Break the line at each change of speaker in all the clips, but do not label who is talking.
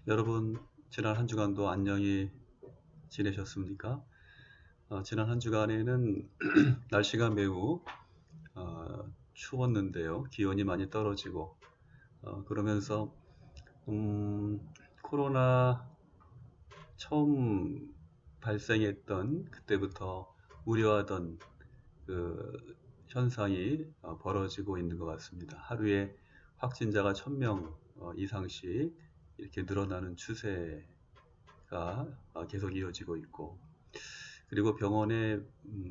여러분, 지난 한 주간도 안녕히 지내셨습니까? 지난 한 주간에는 날씨가 매우 추웠는데요. 기온이 많이 떨어지고 그러면서 코로나 처음 발생했던 그때부터 우려하던 그 현상이 벌어지고 있는 것 같습니다. 하루에 확진자가 1000명 이상씩 이렇게 늘어나는 추세가 계속 이어지고 있고, 그리고 병원에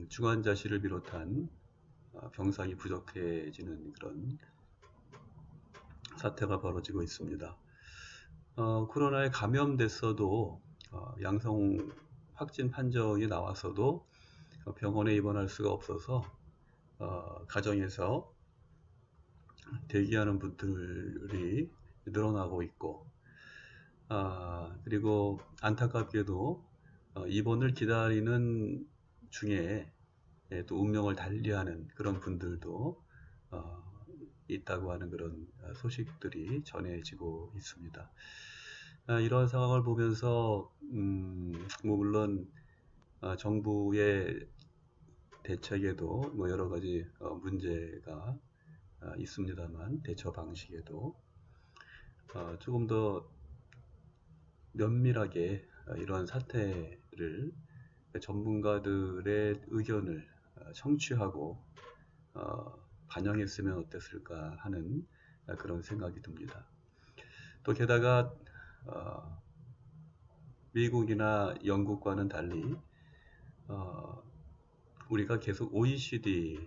중환자실을 비롯한 병상이 부족해지는 그런 사태가 벌어지고 있습니다. 코로나에 감염됐어도 양성 확진 판정이 나왔어도 병원에 입원할 수가 없어서 가정에서 대기하는 분들이 늘어나고 있고, 그리고 안타깝게도 입원을 기다리는 중에 또 운명을 달리하는 그런 분들도 있다고 하는 그런 소식들이 전해지고 있습니다. 이런 상황을 보면서 뭐 물론 정부의 대책에도 뭐 여러 가지 문제가 있습니다만, 대처 방식에도 조금 더 면밀하게 이런 사태를 전문가들의 의견을 청취하고 반영했으면 어땠을까 하는 그런 생각이 듭니다. 또 게다가 미국이나 영국과는 달리 우리가 계속 OECD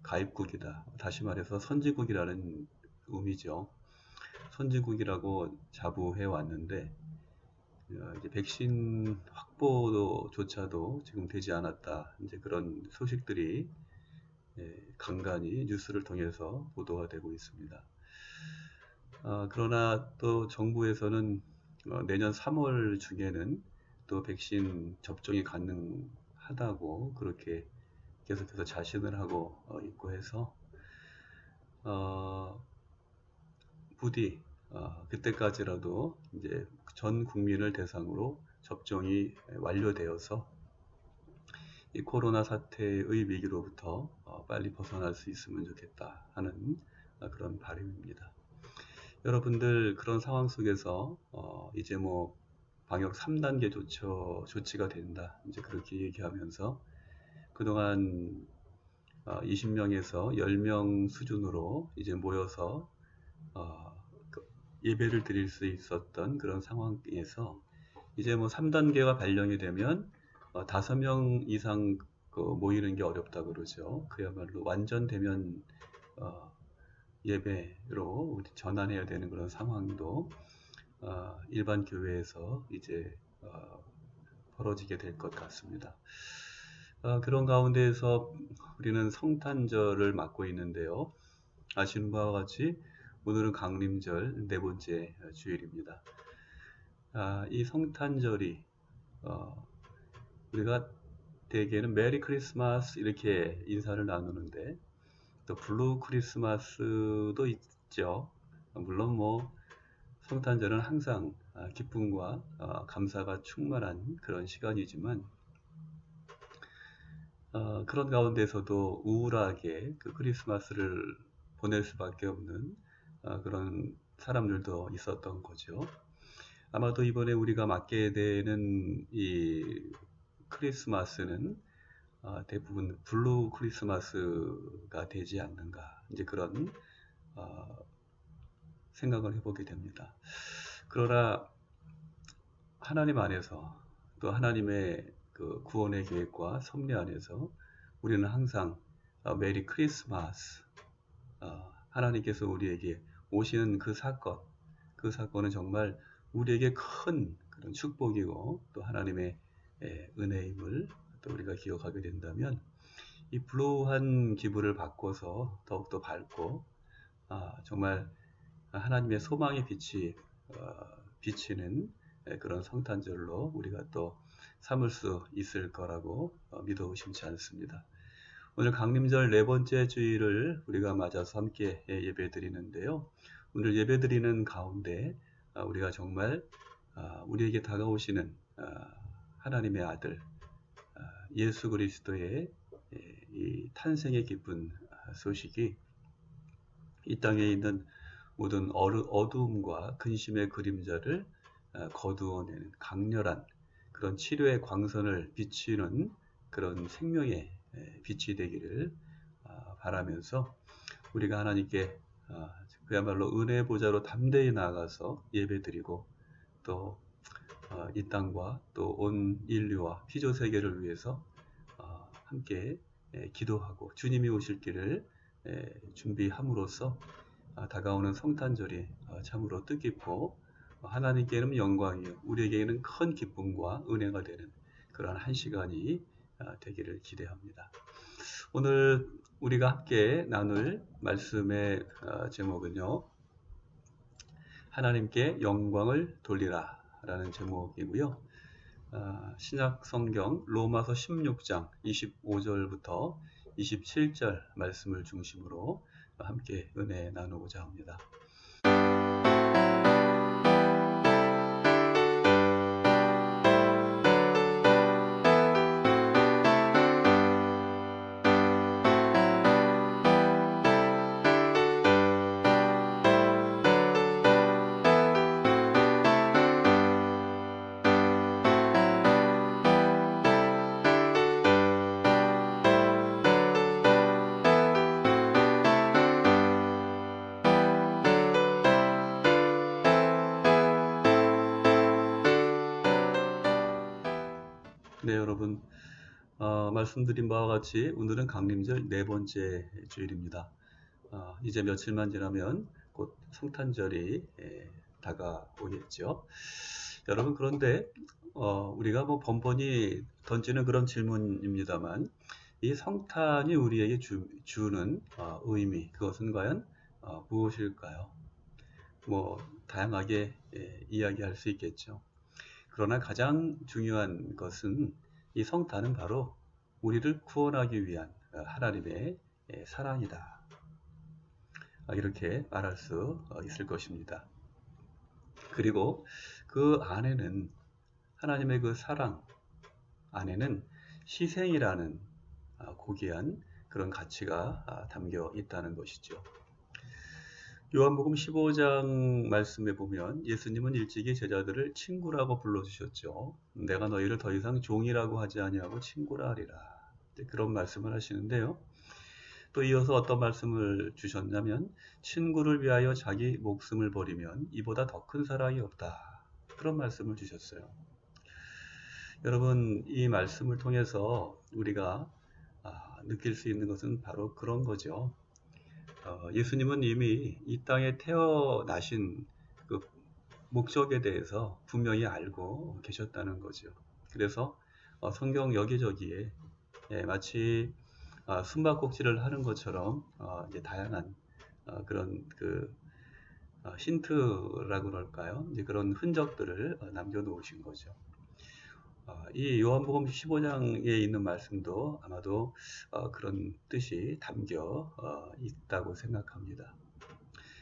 가입국이다. 다시 말해서 선진국이라는 의미죠. 선진국이라고 자부해 왔는데 이제 백신 확보조차도 지금 되지 않았다. 이제 그런 소식들이 간간히 뉴스를 통해서 보도가 되고 있습니다. 그러나 또 정부에서는 내년 3월 중에는 또 백신 접종이 가능하다고 그렇게 계속해서 자신을 하고 있고 해서 부디 그때까지라도 이제 전 국민을 대상으로 접종이 완료되어서 이 코로나 사태의 위기로부터 빨리 벗어날 수 있으면 좋겠다 하는 그런 바람입니다. 여러분들 그런 상황 속에서 이제 뭐 방역 3단계 조치가 된다 이제 그렇게 얘기하면서 그동안 20명에서 10명 수준으로 이제 모여서 예배를 드릴 수 있었던 그런 상황에서 이제 뭐 3단계가 발령이 되면 5명 이상 모이는 게 어렵다 그러죠. 그야말로 완전 대면 예배로 전환해야 되는 그런 상황도 일반 교회에서 이제 벌어지게 될 것 같습니다. 그런 가운데에서 우리는 성탄절을 맞고 있는데요. 아시는 바와 같이 오늘은 강림절 네 번째 주일입니다. 이 성탄절이 우리가 대개는 메리 크리스마스 이렇게 인사를 나누는데 또 블루 크리스마스도 있죠. 물론 뭐 성탄절은 항상 기쁨과 감사가 충만한 그런 시간이지만 그런 가운데서도 우울하게 그 크리스마스를 보낼 수밖에 없는 그런 사람들도 있었던 거죠. 아마도 이번에 우리가 맞게 되는 이 크리스마스는 대부분 블루 크리스마스가 되지 않는가 이제 그런 생각을 해보게 됩니다. 그러나 하나님 안에서 또 하나님의 그 구원의 계획과 섭리 안에서 우리는 항상 메리 크리스마스 하나님께서 우리에게 오시는 그 사건은 정말 우리에게 큰 그런 축복이고 또 하나님의 은혜임을 또 우리가 기억하게 된다면 이 불우한 기분을 바꿔서 더욱더 밝고 정말 하나님의 소망의 빛이 비치는 그런 성탄절로 우리가 또 삼을 수 있을 거라고 믿어 의심치 않습니다. 오늘 강림절 네 번째 주일을 우리가 맞아서 함께 예배 드리는데요. 오늘 예배 드리는 가운데 우리가 정말 우리에게 다가오시는 하나님의 아들 예수 그리스도의 이 탄생의 기쁜 소식이 이 땅에 있는 모든 어두움과 근심의 그림자를 거두어내는 강렬한 그런 치료의 광선을 비치는 그런 생명의 빛이 되기를 바라면서 우리가 하나님께 그야말로 은혜의 보좌로 담대히 나아가서 예배드리고 또 이 땅과 또 온 인류와 피조 세계를 위해서 함께 기도하고 주님이 오실 길을 준비함으로써 다가오는 성탄절이 참으로 뜻깊고 하나님께는 영광이요 우리에게는 큰 기쁨과 은혜가 되는 그러한 한 시간이 되기를 기대합니다. 오늘 우리가 함께 나눌 말씀의 제목은요. 하나님께 영광을 돌리라 라는 제목이고요. 신약 성경 로마서 16장 25절부터 27절 말씀을 중심으로 함께 은혜 나누고자 합니다. 네, 여러분 말씀드린 바와 같이 오늘은 강림절 네 번째 주일입니다. 이제 며칠만 지나면 곧 성탄절이 다가오겠죠. 여러분 그런데 우리가 뭐 번번이 던지는 그런 질문입니다만 이 성탄이 우리에게 주는 의미 그것은 과연 무엇일까요? 뭐 다양하게 이야기할 수 있겠죠. 그러나 가장 중요한 것은 이 성탄은 바로 우리를 구원하기 위한 하나님의 사랑이다. 이렇게 말할 수 있을 것입니다. 그리고 그 안에는 하나님의 그 사랑 안에는 희생이라는 고귀한 그런 가치가 담겨 있다는 것이죠. 요한복음 15장 말씀에 보면 예수님은 일찍이 제자들을 친구라고 불러주셨죠. 내가 너희를 더 이상 종이라고 하지 아니하고 친구라 하리라. 그런 말씀을 하시는데요. 또 이어서 어떤 말씀을 주셨냐면 친구를 위하여 자기 목숨을 버리면 이보다 더 큰 사랑이 없다. 그런 말씀을 주셨어요. 여러분 이 말씀을 통해서 우리가 느낄 수 있는 것은 바로 그런 거죠. 예수님은 이미 이 땅에 태어나신 그 목적에 대해서 분명히 알고 계셨다는 거죠. 그래서 성경 여기저기에 마치 숨바꼭질을 하는 것처럼 이제 다양한 그런 그 힌트라고 그럴까요? 이제 그런 흔적들을 남겨놓으신 거죠. 이 요한복음 15장에 있는 말씀도 아마도 그런 뜻이 담겨 있다고 생각합니다.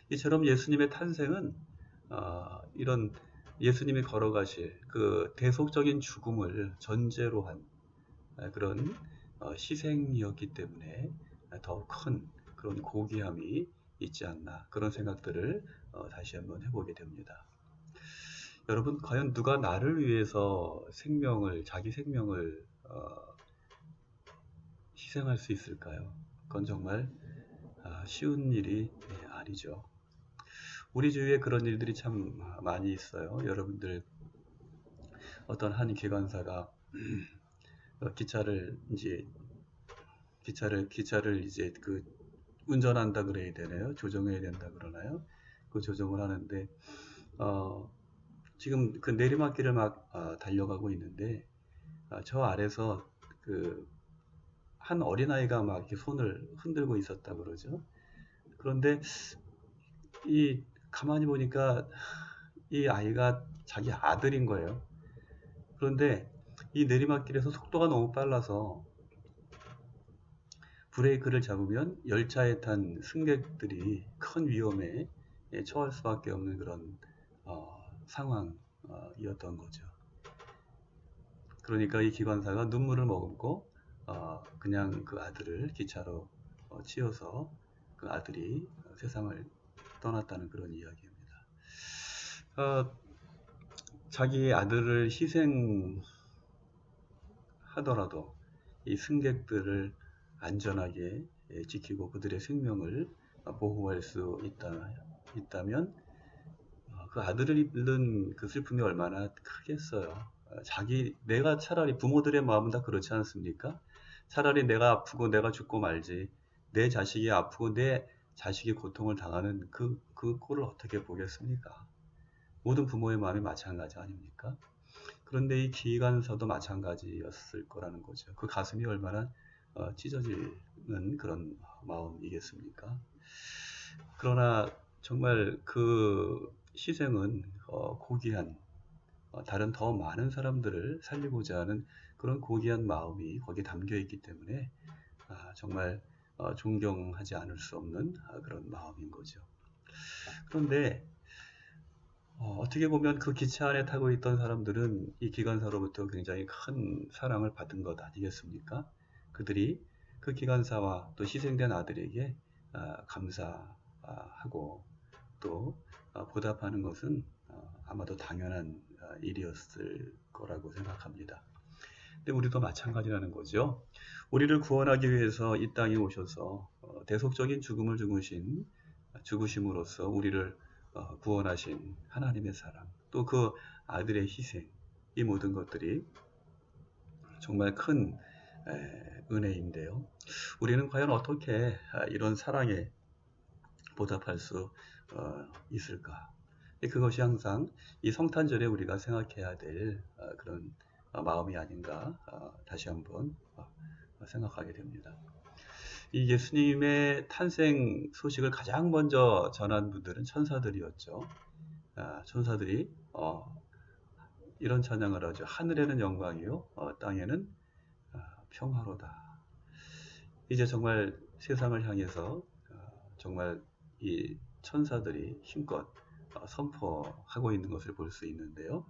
이처럼 예수님의 탄생은 이런 예수님이 걸어가실 그 대속적인 죽음을 전제로 한 그런 희생이었기 때문에 더 큰 그런 고귀함이 있지 않나 그런 생각들을 다시 한번 해보게 됩니다. 여러분 과연 누가 나를 위해서 자기 생명을 희생할 수 있을까요? 그건 정말 쉬운 일이 아니죠. 우리 주위에 그런 일들이 참 많이 있어요. 여러분들 어떤 한 기관사가 기차를 이제 그 운전한다 그래야 되나요? 조정해야 된다 그러나요? 그 조정을 하는데 지금 그 내리막길을 막 달려가고 있는데 저 아래서 그 한 어린아이가 막 이렇게 손을 흔들고 있었다 그러죠. 그런데 가만히 보니까 이 아이가 자기 아들인 거예요. 그런데 이 내리막길에서 속도가 너무 빨라서 브레이크를 잡으면 열차에 탄 승객들이 큰 위험에 처할 수밖에 없는 그런 상황이었던 거죠. 그러니까 이 기관사가 눈물을 머금고 그냥 그 아들을 기차로 치어서 그 아들이 세상을 떠났다는 그런 이야기입니다. 자기 아들을 희생하더라도 이 승객들을 안전하게 지키고 그들의 생명을 보호할 수 있다면 그 아들을 잃는 그 슬픔이 얼마나 크겠어요. 내가 차라리 부모들의 마음은 다 그렇지 않습니까? 차라리 내가 아프고 내가 죽고 말지 내 자식이 아프고 내 자식이 고통을 당하는 그 꼴을 어떻게 보겠습니까? 모든 부모의 마음이 마찬가지 아닙니까? 그런데 이 기관사도 마찬가지였을 거라는 거죠. 그 가슴이 얼마나 찢어지는 그런 마음이겠습니까? 그러나 정말 그 희생은 고귀한 다른 더 많은 사람들을 살리고자 하는 그런 고귀한 마음이 거기에 담겨 있기 때문에 정말 존경하지 않을 수 없는 그런 마음인 거죠. 그런데 어떻게 보면 그 기차 안에 타고 있던 사람들은 이 기관사로부터 굉장히 큰 사랑을 받은 것 아니겠습니까? 그들이 그 기관사와 또 희생된 아들에게 감사하고 또 보답하는 것은 아마도 당연한 일이었을 거라고 생각합니다. 근데 우리도 마찬가지라는 거죠. 우리를 구원하기 위해서 이 땅에 오셔서 대속적인 죽음을 죽으심으로써 우리를 구원하신 하나님의 사랑, 또 그 아들의 희생, 이 모든 것들이 정말 큰 은혜인데요. 우리는 과연 어떻게 이런 사랑에 보답할 수 있을까? 그것이 항상 이 성탄절에 우리가 생각해야 될 그런 마음이 아닌가 다시 한번 생각하게 됩니다. 이 예수님의 탄생 소식을 가장 먼저 전한 분들은 천사들이었죠. 천사들이 이런 찬양을 하죠. 하늘에는 영광이요, 땅에는 평화로다. 이제 정말 세상을 향해서 정말 이 천사들이 힘껏 선포하고 있는 것을 볼 수 있는데요.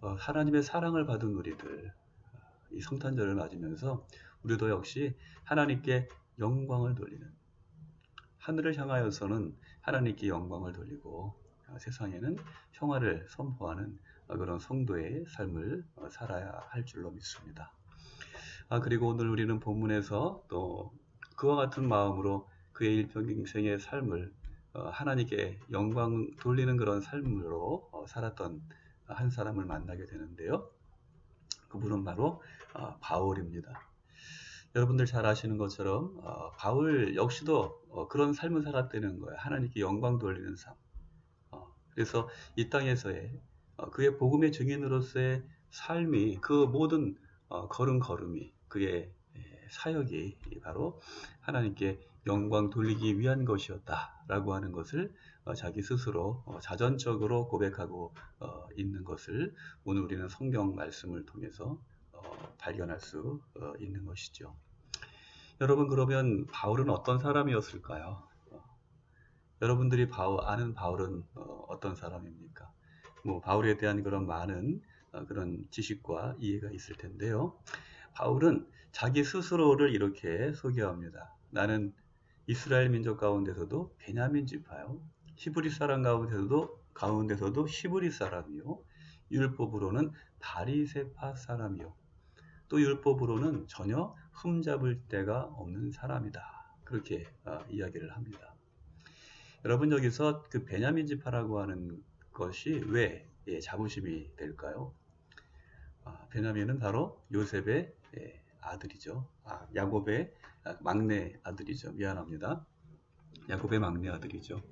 하나님의 사랑을 받은 우리들, 이 성탄절을 맞으면서 우리도 역시 하나님께 영광을 돌리는, 하늘을 향하여서는 하나님께 영광을 돌리고 세상에는 평화를 선포하는 그런 성도의 삶을 살아야 할 줄로 믿습니다. 그리고 오늘 우리는 본문에서 또 그와 같은 마음으로 그의 일평생의 삶을 하나님께 영광 돌리는 그런 삶으로 살았던 한 사람을 만나게 되는데요. 그분은 바로 바울입니다. 여러분들 잘 아시는 것처럼 바울 역시도 그런 삶을 살았다는 거예요. 하나님께 영광 돌리는 삶. 그래서 이 땅에서의 그의 복음의 증인으로서의 삶이, 그 모든 걸음걸음이, 그의 사역이 바로 하나님께 영광 돌리기 위한 것이었다라고 하는 것을 자기 스스로 자전적으로 고백하고 있는 것을 오늘 우리는 성경 말씀을 통해서 발견할 수 있는 것이죠. 여러분, 그러면 바울은 어떤 사람이었을까요? 여러분들이 아는 바울은 어떤 사람입니까? 바울에 대한 그런 많은 그런 지식과 이해가 있을 텐데요. 바울은 자기 스스로를 이렇게 소개합니다. 나는 이스라엘 민족 가운데서도 베냐민 지파요, 히브리 사람 가운데서도 히브리 사람이요, 율법으로는 바리새파 사람이요, 또 율법으로는 전혀 흠잡을 데가 없는 사람이다. 그렇게 이야기를 합니다. 여러분, 여기서 그 베냐민 지파라고 하는 것이 왜 자부심이 될까요? 베냐민은 바로 요셉의 아들이죠. 야곱의 막내 아들이죠. 미안합니다. 야곱의 막내 아들이죠.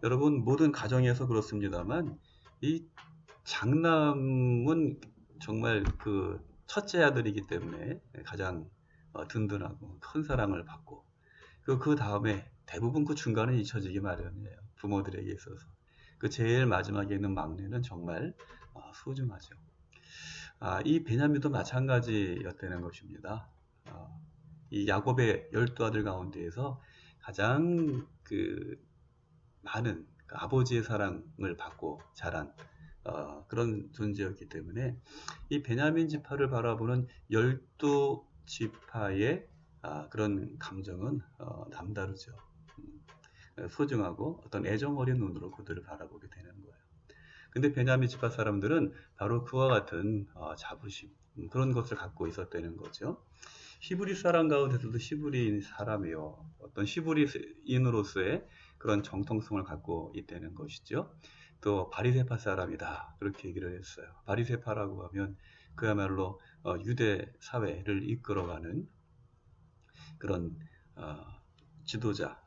여러분, 모든 가정에서 그렇습니다만 이 장남은 정말 그 첫째 아들이기 때문에 가장 든든하고 큰 사랑을 받고, 그 다음에 대부분 그 중간에 잊혀지기 마련이에요. 부모들에게 있어서. 그 제일 마지막에 있는 막내는 정말 소중하죠. 이 베냐민도 마찬가지였다는 것입니다. 이 야곱의 12아들 가운데에서 가장 그 많은 그 아버지의 사랑을 받고 자란 그런 존재였기 때문에 이 베냐민 지파를 바라보는 12지파의 그런 감정은 남다르죠. 소중하고 어떤 애정 어린 눈으로 그들을 바라보게 되는 거예요. 근데 베냐민 지파 사람들은 바로 그와 같은 자부심, 그런 것을 갖고 있었다는 거죠. 히브리 사람 가운데서도 히브리인 사람이요, 어떤 히브리인으로서의 그런 정통성을 갖고 있다는 것이죠. 또 바리새파 사람이다, 그렇게 얘기를 했어요. 바리새파라고 하면 그야말로 유대 사회를 이끌어가는 그런 지도자,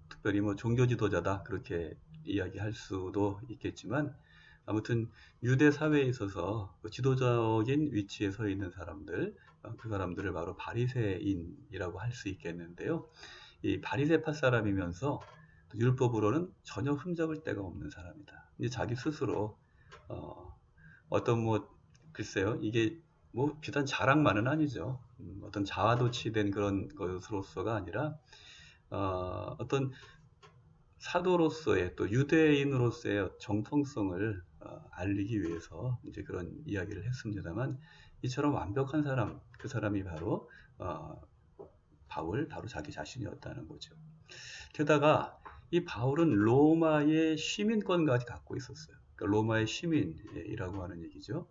특별히 종교 지도자다, 그렇게 이야기할 수도 있겠지만, 아무튼 유대 사회에 있어서 지도적인 위치에 서 있는 사람들, 그 사람들을 바로 바리새인이라고 할 수 있겠는데요. 이 바리새파 사람이면서 율법으로는 전혀 흠잡을 데가 없는 사람이다. 이제 자기 스스로 어떤 글쎄요, 이게 비단 자랑만은 아니죠. 어떤 자아도취된 그런 것으로서가 아니라 어떤 사도로서의, 또 유대인으로서의 정통성을 알리기 위해서 이제 그런 이야기를 했습니다만, 이처럼 완벽한 사람, 그 사람이 바로 바울, 바로 자기 자신이었다는 거죠. 게다가 이 바울은 로마의 시민권까지 갖고 있었어요. 그러니까 로마의 시민이라고 하는 얘기죠.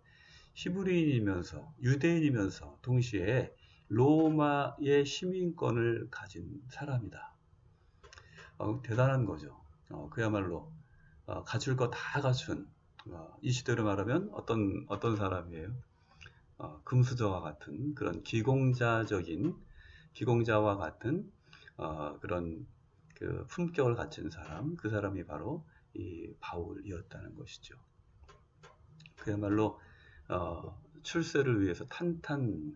히브리인이면서 유대인이면서 동시에 로마의 시민권을 가진 사람이다. 대단한 거죠. 그야말로 갖출 거 다 갖춘, 이 시대로 말하면 어떤 사람이에요? 금수저와 같은 그런 기공자와 같은 그런 그 품격을 갖춘 사람, 그 사람이 바로 이 바울이었다는 것이죠. 그야말로 출세를 위해서 탄탄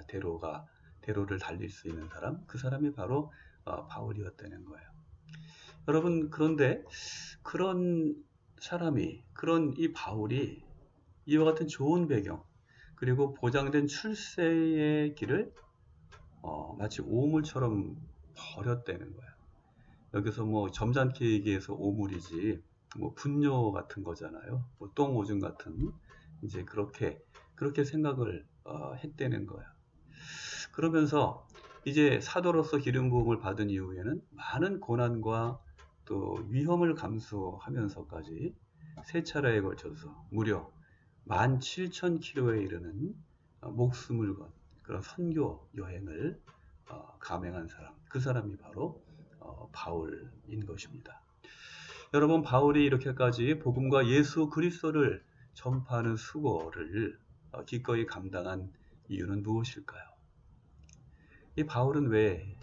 대로를 달릴 수 있는 사람, 그 사람이 바로 바울이었다는 거예요. 여러분, 그런데 그런 사람이, 그런 이 바울이 이와 같은 좋은 배경, 그리고 보장된 출세의 길을 마치 오물처럼 버렸다는 거예요. 여기서 점잖게 얘기해서 오물이지, 분뇨 같은 거잖아요. 똥 오줌 같은, 이제 그렇게 생각을 했다는 거예요. 그러면서 이제 사도로서 기름 부음을 받은 이후에는 많은 고난과 또 위험을 감수하면서까지 세 차례에 걸쳐서 무려 17,000km에 이르는 목숨을 건 그런 선교 여행을 감행한 사람, 그 사람이 바로 바울인 것입니다. 여러분, 바울이 이렇게까지 복음과 예수 그리스도를 전파하는 수고를 기꺼이 감당한 이유는 무엇일까요? 이 바울은 왜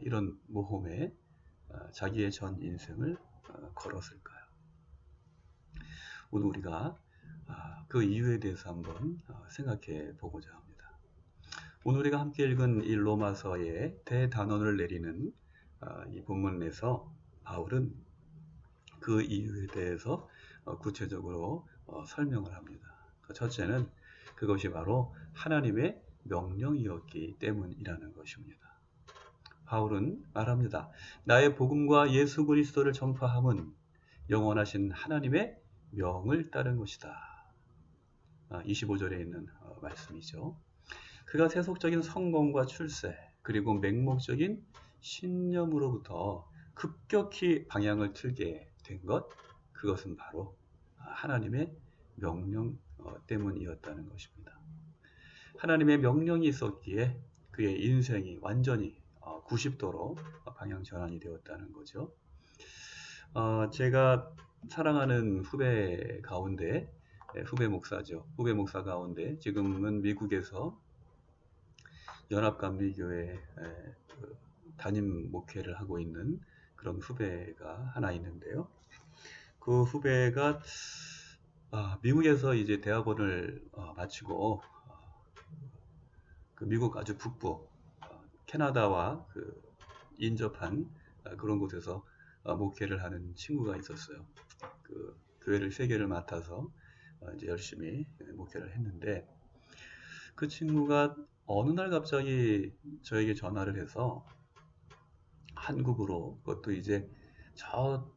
이런 모험에 자기의 전 인생을 걸었을까요? 오늘 우리가 그 이유에 대해서 한번 생각해 보고자 합니다. 오늘 우리가 함께 읽은 이 로마서의 대단원을 내리는 이 본문에서 바울은 그 이유에 대해서 구체적으로 설명을 합니다. 첫째는 그것이 바로 하나님의 명령이었기 때문이라는 것입니다. 바울은 말합니다. 나의 복음과 예수 그리스도를 전파함은 영원하신 하나님의 명을 따른 것이다. 25절에 있는 말씀이죠. 그가 세속적인 성공과 출세, 그리고 맹목적인 신념으로부터 급격히 방향을 틀게 된 것, 그것은 바로 하나님의 명령 때문이었다는 것입니다. 하나님의 명령이 있었기에 그의 인생이 완전히 90도로 방향 전환이 되었다는 거죠. 제가 사랑하는 후배 가운데, 후배 목사죠. 후배 목사 가운데 지금은 미국에서 연합감리교회 담임 목회를 하고 있는 그런 후배가 하나 있는데요. 그 후배가 미국에서 이제 대학원을 마치고 그 미국 아주 북부 캐나다와 인접한 그런 곳에서 목회를 하는 친구가 있었어요. 그 교회를 3개를 맡아서 이제 열심히 목회를 했는데, 그 친구가 어느 날 갑자기 저에게 전화를 해서 한국으로, 그것도 이제 저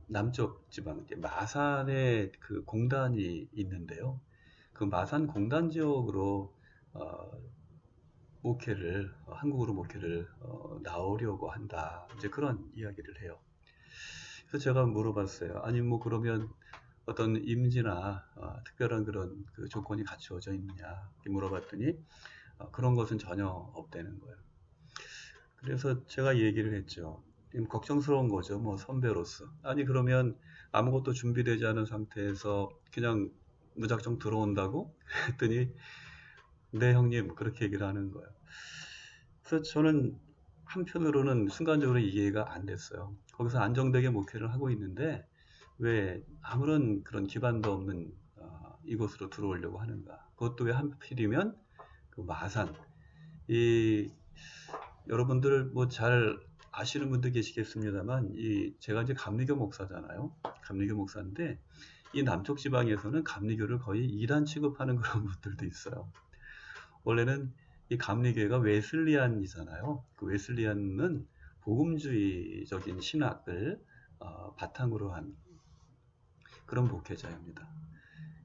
남쪽 지방 이제 마산에 그 공단이 있는데요. 그 마산 공단 지역으로 어, 한국으로 목회를 나오려고 한다. 이제 그런 이야기를 해요. 그래서 제가 물어봤어요. 아니 뭐 그러면 어떤 임지나 특별한 그런 그 조건이 갖추어져 있느냐 이렇게 물어봤더니 그런 것은 전혀 없다는 거예요. 그래서 제가 얘기를 했죠. 걱정스러운 거죠. 뭐 선배로서. 아니 그러면 아무것도 준비되지 않은 상태에서 그냥 무작정 들어온다고? 했더니 네 형님 그렇게 얘기를 하는 거예요. 그래서 저는 한편으로는 순간적으로 이해가 안 됐어요. 거기서 안정되게 목회를 하고 있는데 왜 아무런 그런 기반도 없는 이곳으로 들어오려고 하는가? 그것도 왜 하필이면 그 마산. 이 여러분들 뭐 잘 아시는 분들 계시겠습니다만 이 제가 이제 감리교 목사잖아요. 감리교 목사인데 이 남쪽 지방에서는 감리교를 거의 이단 취급하는 그런 분들도 있어요. 원래는 이 감리교회가 웨슬리안이잖아요. 그 웨슬리안은 복음주의적인 신학을 바탕으로 한 그런 목회자입니다.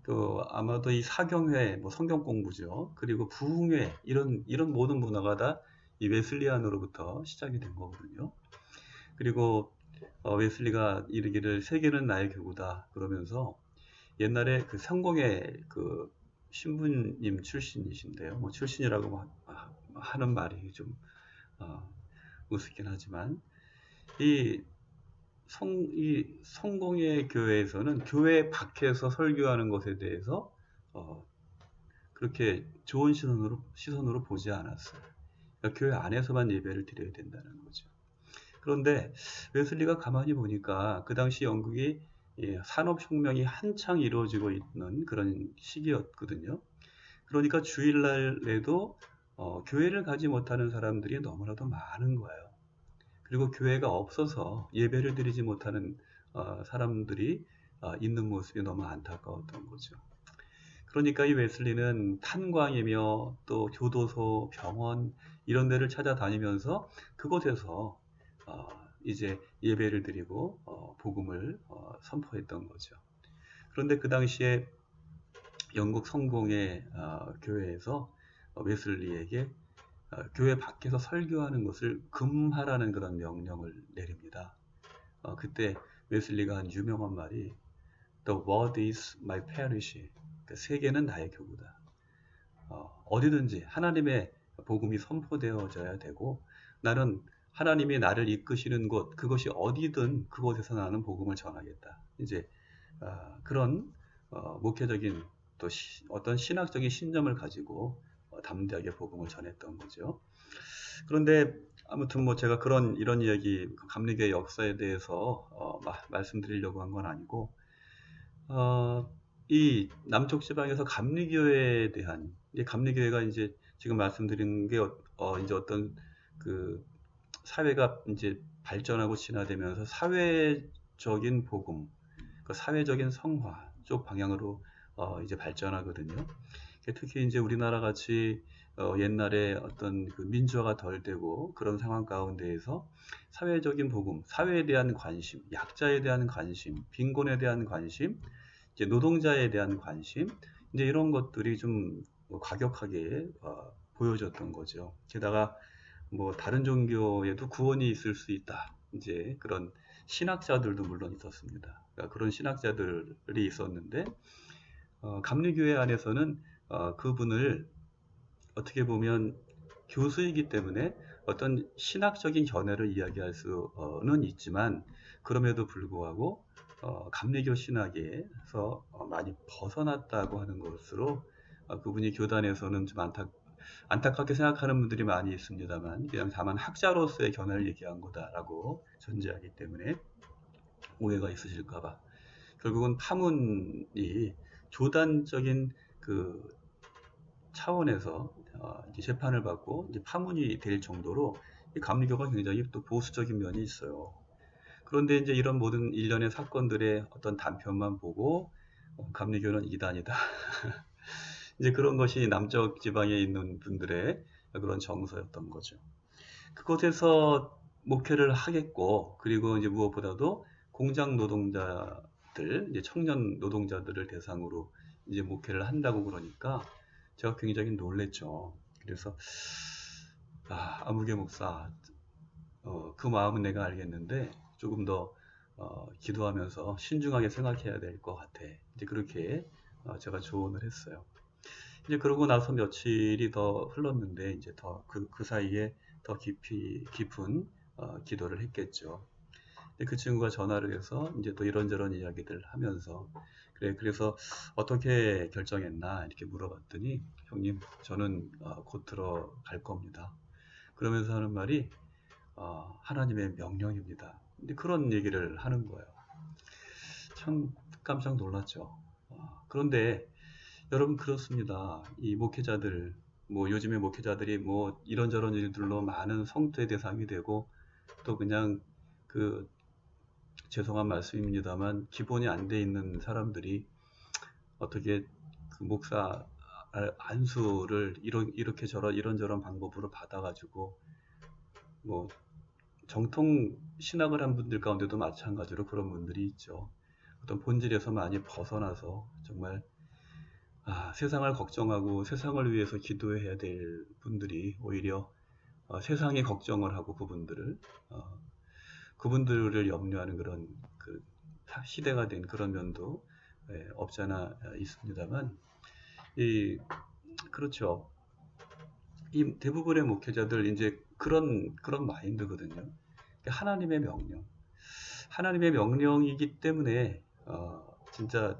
그 아마도 이 사경회, 뭐 성경 공부죠. 그리고 부흥회 이런 모든 문화가 다 이 웨슬리안으로부터 시작이 된 거거든요. 그리고 웨슬리가 이르기를 세계는 나의 교구다 그러면서 옛날에 그 성공의 그 신부님 출신이신데요. 뭐 출신이라고 하는 말이 좀 우습긴 하지만 이 성공의 교회에서는 교회 밖에서 설교하는 것에 대해서 그렇게 좋은 시선으로 보지 않았어요. 그러니까 교회 안에서만 예배를 드려야 된다는 거죠. 그런데 웨슬리가 가만히 보니까 그 당시 영국이 산업혁명이 한창 이루어지고 있는 그런 시기였거든요. 그러니까 주일날에도 교회를 가지 못하는 사람들이 너무나도 많은 거예요. 그리고 교회가 없어서 예배를 드리지 못하는 사람들이 있는 모습이 너무 안타까웠던 거죠. 그러니까 이 웨슬리는 탄광이며 또 교도소, 병원 이런 데를 찾아다니면서 그곳에서 이제 예배를 드리고 복음을 선포했던 거죠. 그런데 그 당시에 영국 성공의 교회에서 웨슬리에게 교회 밖에서 설교하는 것을 금하라는 그런 명령을 내립니다. 그때 웨슬리가 한 유명한 말이 The world is my parish. 그러니까 세계는 나의 교구다. 어디든지 하나님의 복음이 선포되어져야 되고 나는 하나님이 나를 이끄시는 곳 그것이 어디든 그곳에서 나는 복음을 전하겠다. 이제 그런 목회적인 또 어떤 신학적인 신념을 가지고 담대하게 복음을 전했던 거죠. 그런데 아무튼 뭐 제가 이런 이야기 감리교의 역사에 대해서 말씀드리려고 한 건 아니고 이 남쪽 지방에서 감리교회에 대한 감리교회가 이제 지금 말씀드린 게 이제 어떤 그 사회가 이제 발전하고 진화되면서 사회적인 복음, 그 사회적인 성화 쪽 방향으로 이제 발전하거든요. 특히 이제 우리나라 같이 옛날에 어떤 그 민주화가 덜 되고 그런 상황 가운데에서 사회적인 복음, 사회에 대한 관심, 약자에 대한 관심, 빈곤에 대한 관심, 이제 노동자에 대한 관심, 이제 이런 것들이 좀 과격하게 보여졌던 거죠. 게다가 뭐 다른 종교에도 구원이 있을 수 있다. 이제 그런 신학자들도 물론 있었습니다. 그러니까 그런 신학자들이 있었는데 감리교회 안에서는 그분을 어떻게 보면 교수이기 때문에 어떤 신학적인 견해를 이야기할 수는 있지만 그럼에도 불구하고 감리교 신학에서 많이 벗어났다고 하는 것으로 그분이 교단에서는 좀 안타깝게 생각하는 분들이 많이 있습니다만 그냥 다만 학자로서의 견해를 얘기한 거다라고 전제하기 때문에 오해가 있으실까봐 결국은 파문이 교단적인 그 차원에서 이제 재판을 받고 이제 파문이 될 정도로 이 감리교가 굉장히 또 보수적인 면이 있어요. 그런데 이제 이런 모든 일련의 사건들의 어떤 단편만 보고 감리교는 이단이다. 이제 그런 것이 남쪽 지방에 있는 분들의 그런 정서였던 거죠. 그곳에서 목회를 하겠고 그리고 이제 무엇보다도 공장 노동자들, 이제 청년 노동자들을 대상으로 이제 목회를 한다고 그러니까 제가 굉장히 놀랬죠. 그래서 아무개 목사, 그 마음은 내가 알겠는데 조금 더 기도하면서 신중하게 생각해야 될 것 같아. 이제 그렇게 제가 조언을 했어요. 이제 그러고 나서 며칠이 더 흘렀는데 이제 더 그 사이에 더 깊은 기도를 했겠죠. 그 친구가 전화를 해서 이제 또 이런저런 이야기들 하면서 그래서 어떻게 결정했나 이렇게 물어봤더니 형님 저는 곧 들어갈 겁니다. 그러면서 하는 말이 하나님의 명령입니다. 근데 그런 얘기를 하는 거예요. 참 깜짝 놀랐죠. 그런데 여러분 그렇습니다. 이 목회자들 뭐 요즘에 목회자들이 뭐 이런저런 일들로 많은 성토의 대상이 되고 또 그냥 그 죄송한 말씀입니다만 기본이 안 돼 있는 사람들이 어떻게 그 목사 안수를 이렇게 이런저런 방법으로 받아가지고 뭐 정통 신학을 한 분들 가운데도 마찬가지로 그런 분들이 있죠. 어떤 본질에서 많이 벗어나서 정말 세상을 걱정하고 세상을 위해서 기도해야 될 분들이 오히려 세상에 걱정을 하고 그분들을 염려하는 그런 그 시대가 된 그런 면도 없잖아 있습니다만 그렇죠. 이 대부분의 목회자들 이제 그런 마인드거든요. 하나님의 명령이기 때문에 진짜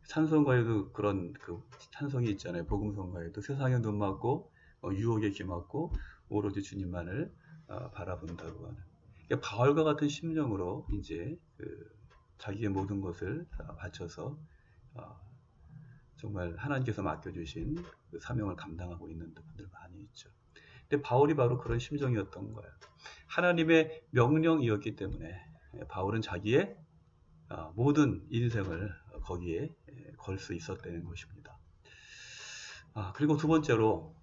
찬송가에도 그런 그 찬송이 있잖아요. 복음성가에도 세상에 눈 맞고 유혹에 귀 맞고 오로지 주님만을 바라본다고 하는. 그러니까 바울과 같은 심령으로 이제 자기의 모든 것을 바쳐서 정말 하나님께서 맡겨주신 그 사명을 감당하고 있는 분들 많이 있죠. 근데 바울이 바로 그런 심정이었던 거예요. 하나님의 명령이었기 때문에 바울은 자기의 모든 인생을 거기에 걸 수 있었다는 것입니다. 그리고 두 번째로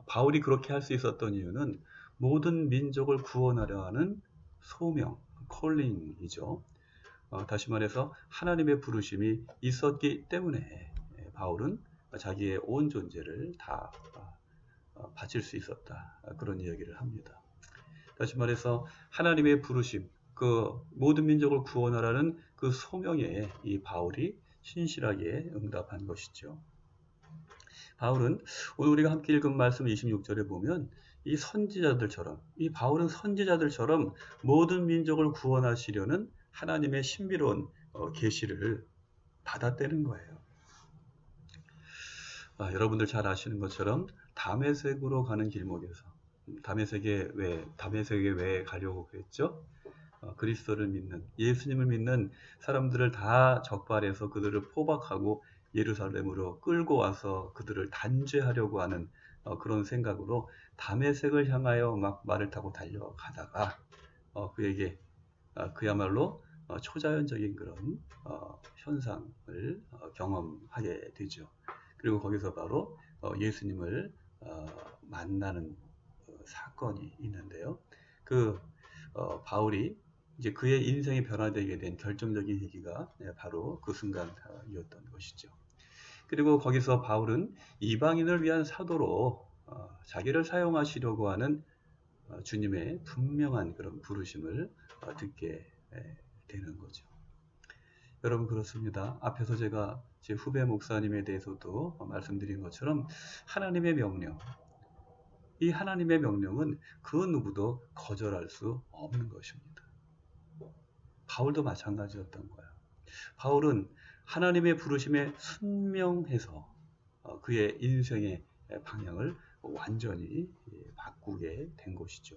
바울이 그렇게 할 수 있었던 이유는 모든 민족을 구원하려 하는 소명, 콜링이죠. 다시 말해서 하나님의 부르심이 있었기 때문에 바울은 자기의 온 존재를 다 바칠 수 있었다. 그런 이야기를 합니다. 다시 말해서 하나님의 부르심, 그 모든 민족을 구원하라는 그 소명에 이 바울이 신실하게 응답한 것이죠. 바울은 오늘 우리가 함께 읽은 말씀 26절에 보면 이 바울은 선지자들처럼 모든 민족을 구원하시려는 하나님의 신비로운 계시를 받았다는 거예요. 여러분들 잘 아시는 것처럼 다메섹으로 가는 길목에서 다메섹에 왜 가려고 그랬죠? 그리스도를 믿는 예수님을 믿는 사람들을 다 적발해서 그들을 포박하고 예루살렘으로 끌고 와서 그들을 단죄하려고 하는 그런 생각으로 다메섹을 향하여 막 말을 타고 달려가다가 그에게 그야말로 초자연적인 그런 현상을 경험하게 되죠. 그리고 거기서 바로 예수님을 만나는 사건이 있는데요. 바울이 이제 그의 인생이 변화되게 된 결정적인 계기가 바로 그 순간이었던 것이죠. 그리고 거기서 바울은 이방인을 위한 사도로 자기를 사용하시려고 하는 주님의 분명한 그런 부르심을 듣게 되는 거죠. 여러분 그렇습니다. 앞에서 제가 제 후배 목사님에 대해서도 말씀드린 것처럼 하나님의 명령, 이 하나님의 명령은 그 누구도 거절할 수 없는 것입니다. 바울도 마찬가지였던 거예요. 바울은 하나님의 부르심에 순명해서 그의 인생의 방향을 완전히 바꾸게 된 것이죠.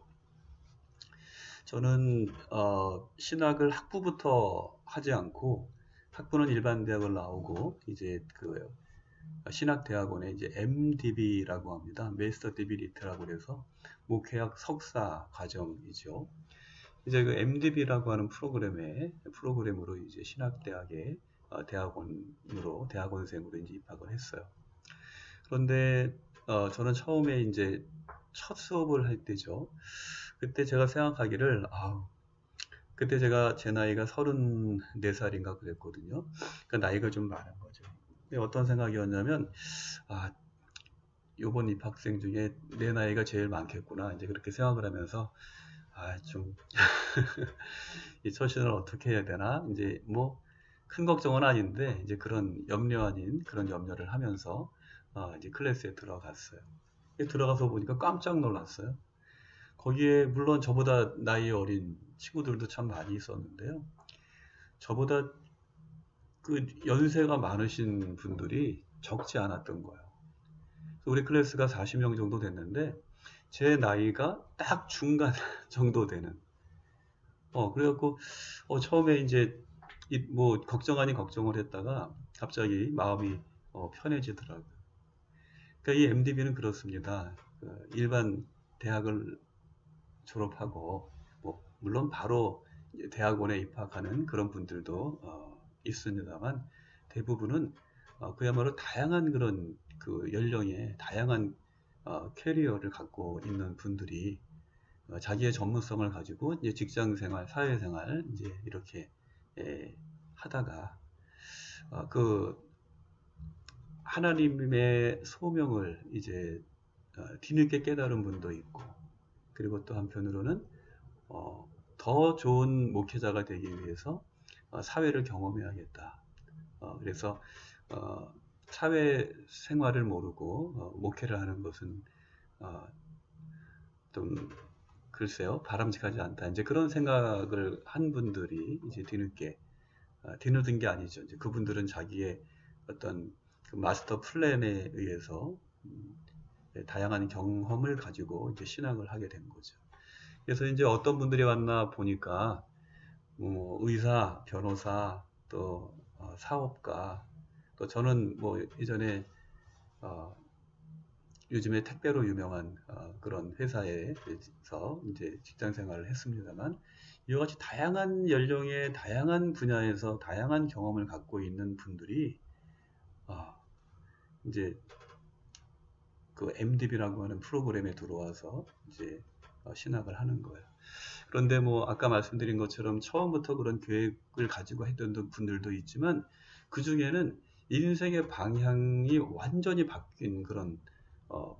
저는 신학을 학부부터 하지 않고 학부는 일반 대학을 나오고 이제 그 신학대학원에 이제 MDB라고 합니다. Master Divinita라고 그래서 목회학 석사 과정이죠. 이제 그 MDB라고 하는 프로그램으로 이제 신학대학에 대학원생으로 이제 입학을 했어요. 그런데 저는 처음에 이제 첫 수업을 할 때죠. 그때 제가 생각하기를 그때 제 나이가 34살인가 그랬거든요. 그러니까 나이가 좀 많은 거죠. 근데 어떤 생각이었냐면, 아, 요번 입학생 중에 내 나이가 제일 많겠구나. 이제 그렇게 생각을 하면서, 좀, 이 처신을 어떻게 해야 되나? 이제 뭐, 큰 걱정은 아닌데, 이제 그런 염려 아닌 그런 염려를 하면서, 이제 클래스에 들어갔어요. 들어가서 보니까 깜짝 놀랐어요. 거기에 물론 저보다 나이 어린 친구들도 참 많이 있었는데요. 저보다 그 연세가 많으신 분들이 적지 않았던 거예요. 우리 클래스가 40명 정도 됐는데 제 나이가 딱 중간 정도 되는. 그래갖고 처음에 이제 뭐 걱정 아닌 걱정을 했다가 갑자기 마음이 편해지더라고요. 그러니까 이 MDB는 그렇습니다. 일반 대학을 졸업하고 뭐 물론 바로 대학원에 입학하는 그런 분들도 있습니다만 대부분은 그야말로 다양한 그런 그 연령의 다양한 캐리어를 갖고 있는 분들이 자기의 전문성을 가지고 이제 직장 생활, 사회 생활 이제 이렇게 하다가 그 하나님의 소명을 이제 뒤늦게 깨달은 분도 있고 그리고 또 한편으로는 더 좋은 목회자가 되기 위해서 사회를 경험해야겠다. 그래서 사회 생활을 모르고 목회를 하는 것은 좀 글쎄요 바람직하지 않다. 이제 그런 생각을 한 분들이 이제 뒤늦은 게 아니죠. 이제 그분들은 자기의 어떤 그 마스터 플랜에 의해서 다양한 경험을 가지고 이제 신앙을 하게 된 거죠. 그래서 이제 어떤 분들이 왔나 보니까 뭐 의사, 변호사, 또 사업가, 또 저는 뭐 예전에 요즘에 택배로 유명한 그런 회사에서 이제 직장 생활을 했습니다만 이와 같이 다양한 연령의 다양한 분야에서 다양한 경험을 갖고 있는 분들이 이제 그 MDB라고 하는 프로그램에 들어와서 이제 신학을 하는 거예요. 그런데 뭐 아까 말씀드린 것처럼 처음부터 그런 계획을 가지고 했던 분들도 있지만 그 중에는 인생의 방향이 완전히 바뀐 그런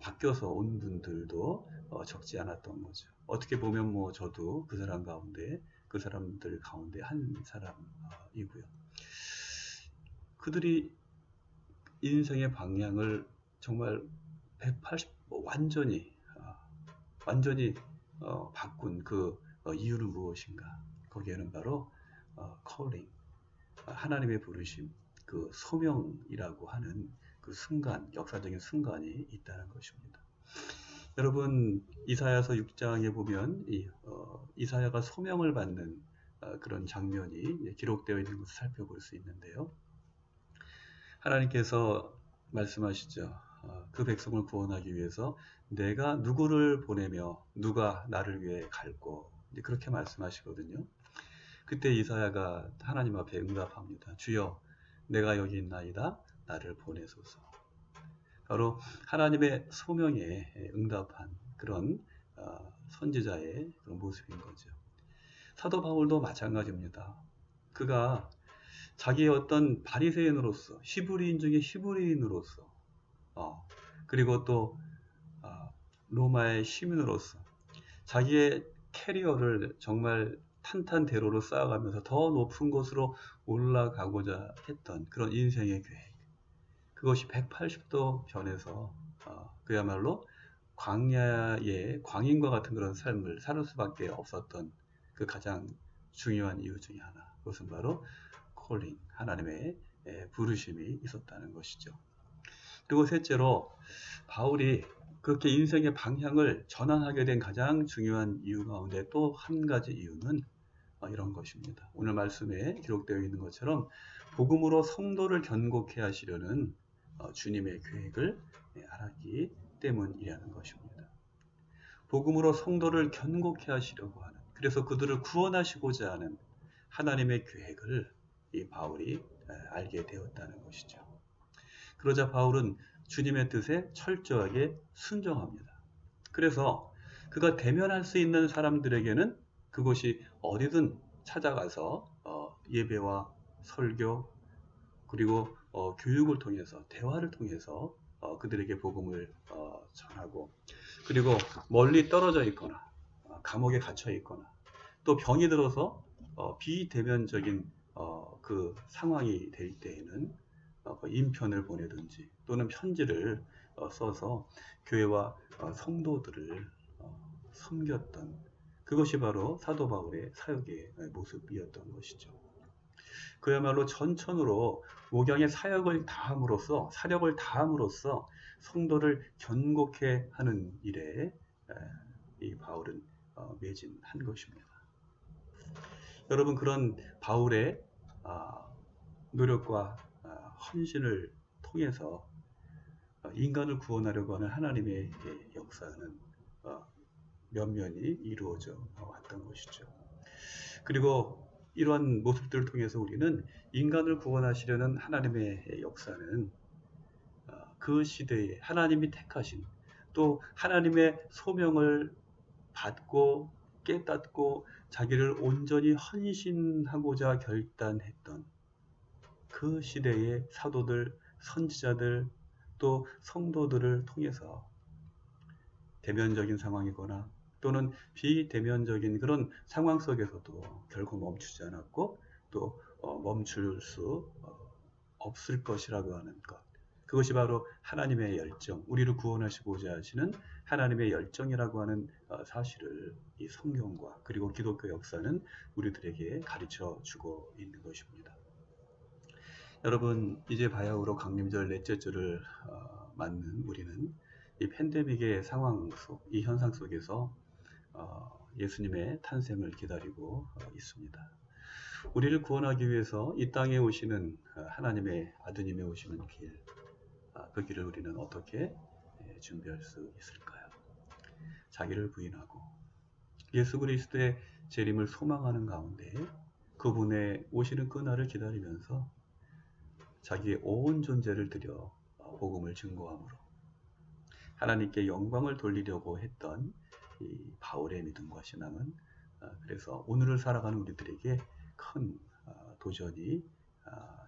바뀌어서 온 분들도 적지 않았던 거죠. 어떻게 보면 뭐 저도 그 사람들 가운데 한 사람이고요. 그들이 인생의 방향을 정말 180 완전히 바꾼 그 이유는 무엇인가? 거기에는 바로 calling, 하나님의 부르심, 그 소명이라고 하는 그 순간, 역사적인 순간이 있다는 것입니다. 여러분 이사야서 6장에 보면 이사야가 소명을 받는 그런 장면이 기록되어 있는 것을 살펴볼 수 있는데요. 하나님께서 말씀하시죠. 그 백성을 구원하기 위해서 내가 누구를 보내며 누가 나를 위해 갈고 그렇게 말씀하시거든요. 그때 이사야가 하나님 앞에 응답합니다. 주여 내가 여기 있나이다 나를 보내소서. 바로 하나님의 소명에 응답한 그런 선지자의 그런 모습인 거죠. 사도 바울도 마찬가지입니다. 그가 자기의 어떤 바리새인으로서 히브리인 중에 히브리인으로서 그리고 또 로마의 시민으로서 자기의 캐리어를 정말 탄탄대로로 쌓아가면서 더 높은 곳으로 올라가고자 했던 그런 인생의 계획, 그것이 180도 변해서 그야말로 광야의 광인과 같은 그런 삶을 살 수밖에 없었던 그 가장 중요한 이유 중에 하나, 그것은 바로 콜링, 하나님의 부르심이 있었다는 것이죠. 그리고 셋째로 바울이 그렇게 인생의 방향을 전환하게 된 가장 중요한 이유 가운데 또 한 가지 이유는 이런 것입니다. 오늘 말씀에 기록되어 있는 것처럼 복음으로 성도를 견고케 하시려는 주님의 계획을 알았기 때문이라는 것입니다. 복음으로 성도를 견고케 하시려고 하는, 그래서 그들을 구원하시고자 하는 하나님의 계획을 이 바울이 알게 되었다는 것이죠. 그러자 바울은 주님의 뜻에 철저하게 순종합니다. 그래서 그가 대면할 수 있는 사람들에게는 그곳이 어디든 찾아가서 예배와 설교 그리고 교육을 통해서 대화를 통해서 그들에게 복음을 전하고 그리고 멀리 떨어져 있거나 감옥에 갇혀 있거나 또 병이 들어서 비대면적인 그 상황이 될 때에는 인편을 보내든지 또는 편지를 써서 교회와 성도들을 섬겼던 그것이 바로 사도 바울의 사역의 모습이었던 것이죠. 그야말로 전천후로 목양의 사역을 다함으로써 사력을 다함으로써 성도를 견고케 하는 일에 이 바울은 매진한 것입니다. 여러분 그런 바울의 노력과 헌신을 통해서 인간을 구원하려고 하는 하나님의 역사는 면면이 이루어져 왔던 것이죠. 그리고 이러한 모습들을 통해서 우리는 인간을 구원하시려는 하나님의 역사는 그 시대에 하나님이 택하신 또 하나님의 소명을 받고 깨닫고 자기를 온전히 헌신하고자 결단했던 그 시대의 사도들, 선지자들 또 성도들을 통해서 대면적인 상황이거나 또는 비대면적인 그런 상황 속에서도 결국 멈추지 않았고 또 멈출 수 없을 것이라고 하는 것. 그것이 바로 하나님의 열정, 우리를 구원하시고자 하시는 하나님의 열정이라고 하는 사실을 이 성경과 그리고 기독교 역사는 우리들에게 가르쳐 주고 있는 것입니다. 여러분 이제 바야흐로 강림절 넷째 주를 맞는 우리는 이 팬데믹의 상황 속, 이 현상 속에서 예수님의 탄생을 기다리고 있습니다. 우리를 구원하기 위해서 이 땅에 오시는 하나님의 아드님의 오시는 길, 그 길을 우리는 어떻게 준비할 수 있을까요? 자기를 부인하고 예수 그리스도의 재림을 소망하는 가운데 그분의 오시는 그날을 기다리면서 자기의 온 존재를 들여 복음을 증거함으로 하나님께 영광을 돌리려고 했던 이 바울의 믿음과 신앙은 그래서 오늘을 살아가는 우리들에게 큰 도전이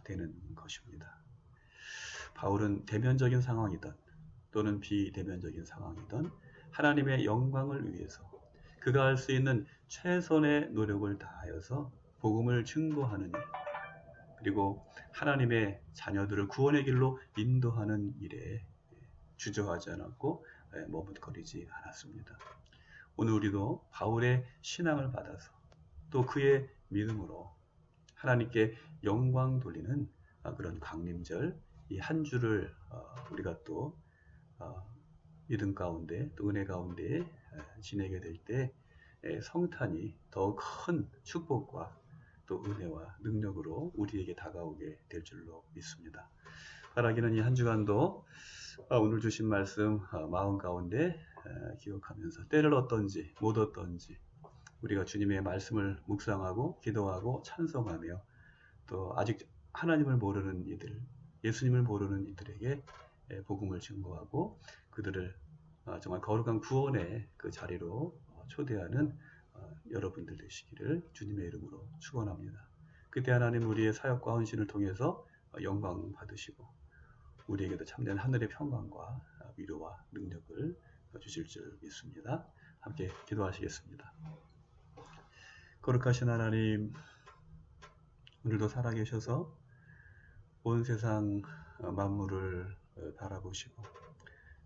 되는 것입니다. 바울은 대면적인 상황이든 또는 비대면적인 상황이든 하나님의 영광을 위해서 그가 할 수 있는 최선의 노력을 다하여서 복음을 증거하는 일 그리고 하나님의 자녀들을 구원의 길로 인도하는 일에 주저하지 않았고 머뭇거리지 않았습니다. 오늘 우리도 바울의 신앙을 받아서 또 그의 믿음으로 하나님께 영광 돌리는 그런 강림절 이 한 주를 우리가 또 믿음 가운데 또 은혜 가운데 지내게 될 때 성탄이 더 큰 축복과 또 은혜와 능력으로 우리에게 다가오게 될 줄로 믿습니다. 바라기는 이 한 주간도 오늘 주신 말씀 마음 가운데 기억하면서 때를 얻든지 못 얻든지 우리가 주님의 말씀을 묵상하고 기도하고 찬송하며 또 아직 하나님을 모르는 이들, 예수님을 모르는 이들에게 복음을 증거하고 그들을 정말 거룩한 구원의 그 자리로 초대하는 여러분들 되시기를 주님의 이름으로 축원합니다. 그때 하나님 우리의 사역과 헌신을 통해서 영광 받으시고 우리에게도 참된 하늘의 평강과 위로와 능력을 주실 줄 믿습니다. 함께 기도하시겠습니다. 거룩하신 하나님, 오늘도 살아계셔서 온 세상 만물을 바라보시고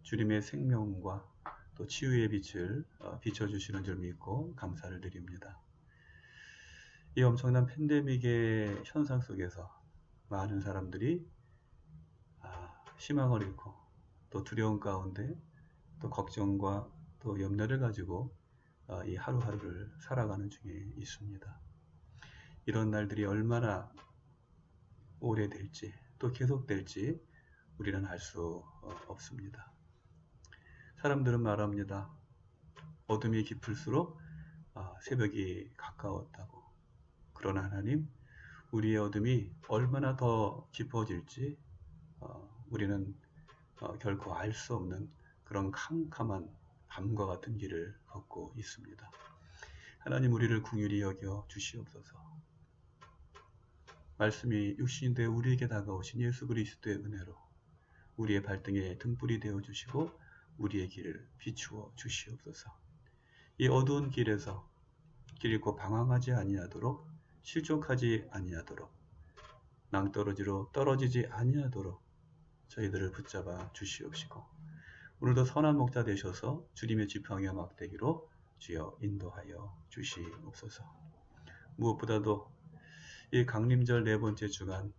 주님의 생명과 또 치유의 빛을 비춰주시는 줄 믿고 감사를 드립니다. 이 엄청난 팬데믹의 현상 속에서 많은 사람들이 희망을 잃고 또 두려움 가운데 또 걱정과 또 염려를 가지고 이 하루하루를 살아가는 중에 있습니다. 이런 날들이 얼마나 오래될지 또 계속될지 우리는 알 수 없습니다. 사람들은 말합니다. 어둠이 깊을수록 새벽이 가까웠다고. 그러나 하나님, 우리의 어둠이 얼마나 더 깊어질지 우리는 결코 알 수 없는 그런 캄캄한 밤과 같은 길을 걷고 있습니다. 하나님 우리를 긍휼히 여겨 주시옵소서. 말씀이 육신이 되어 우리에게 다가오신 예수 그리스도의 은혜로 우리의 발등에 등불이 되어 주시고 우리의 길을 비추어 주시옵소서. 이 어두운 길에서 길 잃고 방황하지 아니하도록, 실족하지 아니하도록, 낭떠러지로 떨어지지 아니하도록 저희들을 붙잡아 주시옵시고, 오늘도 선한 목자 되셔서 주님의 지팡이와 막대기로 주여 인도하여 주시옵소서. 무엇보다도 이 강림절 네 번째 주간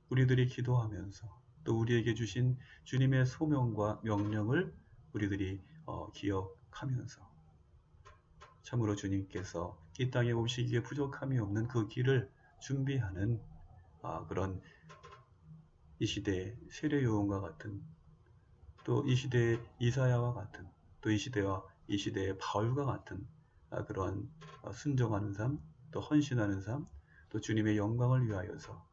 우리들이 기도하면서 또 우리에게 주신 주님의 소명과 명령을 우리들이 기억하면서 참으로 주님께서 이 땅에 오시기에 부족함이 없는 그 길을 준비하는 그런 이 시대의 세례 요한과 같은, 또 이 시대의 이사야와 같은, 또 이 시대의 바울과 같은 그러한 순종하는 삶, 또 헌신하는 삶, 또 주님의 영광을 위하여서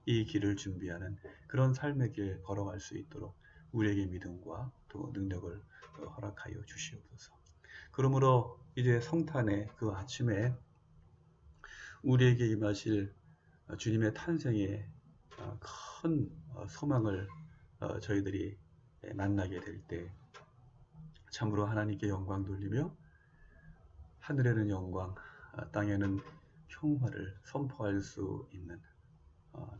이 길을 준비하는 그런 삶의 길 걸어갈 수 있도록 우리에게 믿음과 또 능력을 허락하여 주시옵소서. 그러므로 이제 성탄의 그 아침에 우리에게 임하실 주님의 탄생의 큰 소망을 저희들이 만나게 될 때 참으로 하나님께 영광 돌리며 하늘에는 영광, 땅에는 평화를 선포할 수 있는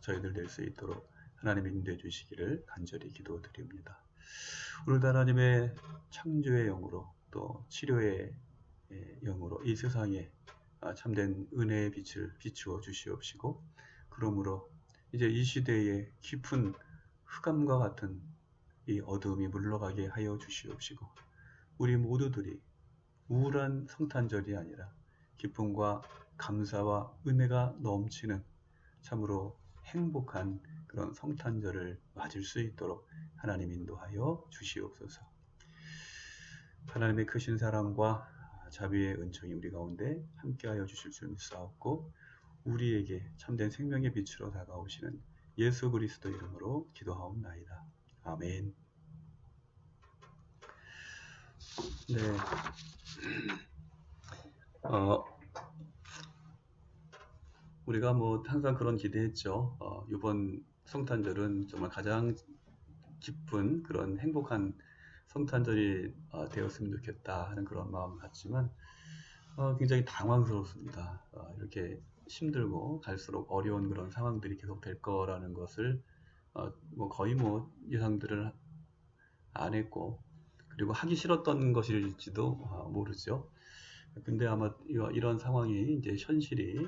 저희들 될 수 있도록 하나님이 인도해 주시기를 간절히 기도드립니다. 오늘도 하나님의 창조의 영으로 또 치료의 영으로 이 세상에 참된 은혜의 빛을 비추어 주시옵시고, 그러므로 이제 이 시대의 깊은 흑암과 같은 이 어두움이 물러가게 하여 주시옵시고, 우리 모두들이 우울한 성탄절이 아니라 기쁨과 감사와 은혜가 넘치는 참으로 행복한 그런 성탄절을 맞을 수 있도록 하나님 인도하여 주시옵소서. 하나님의 크신 사랑과 자비의 은총이 우리 가운데 함께하여 주실 줄 믿사옵고, 우리에게 참된 생명의 빛으로 다가오시는 예수 그리스도 이름으로 기도하옵나이다. 아멘. 네. 우리가 항상 그런 기대했죠. 이번 성탄절은 정말 가장 기쁜 그런 행복한 성탄절이 되었으면 좋겠다 하는 그런 마음을 갖지만 굉장히 당황스럽습니다. 이렇게 힘들고 갈수록 어려운 그런 상황들이 계속 될 거라는 것을 거의 예상들을 안 했고, 그리고 하기 싫었던 것일지도 모르죠. 근데 아마 이런 상황이 이제 현실이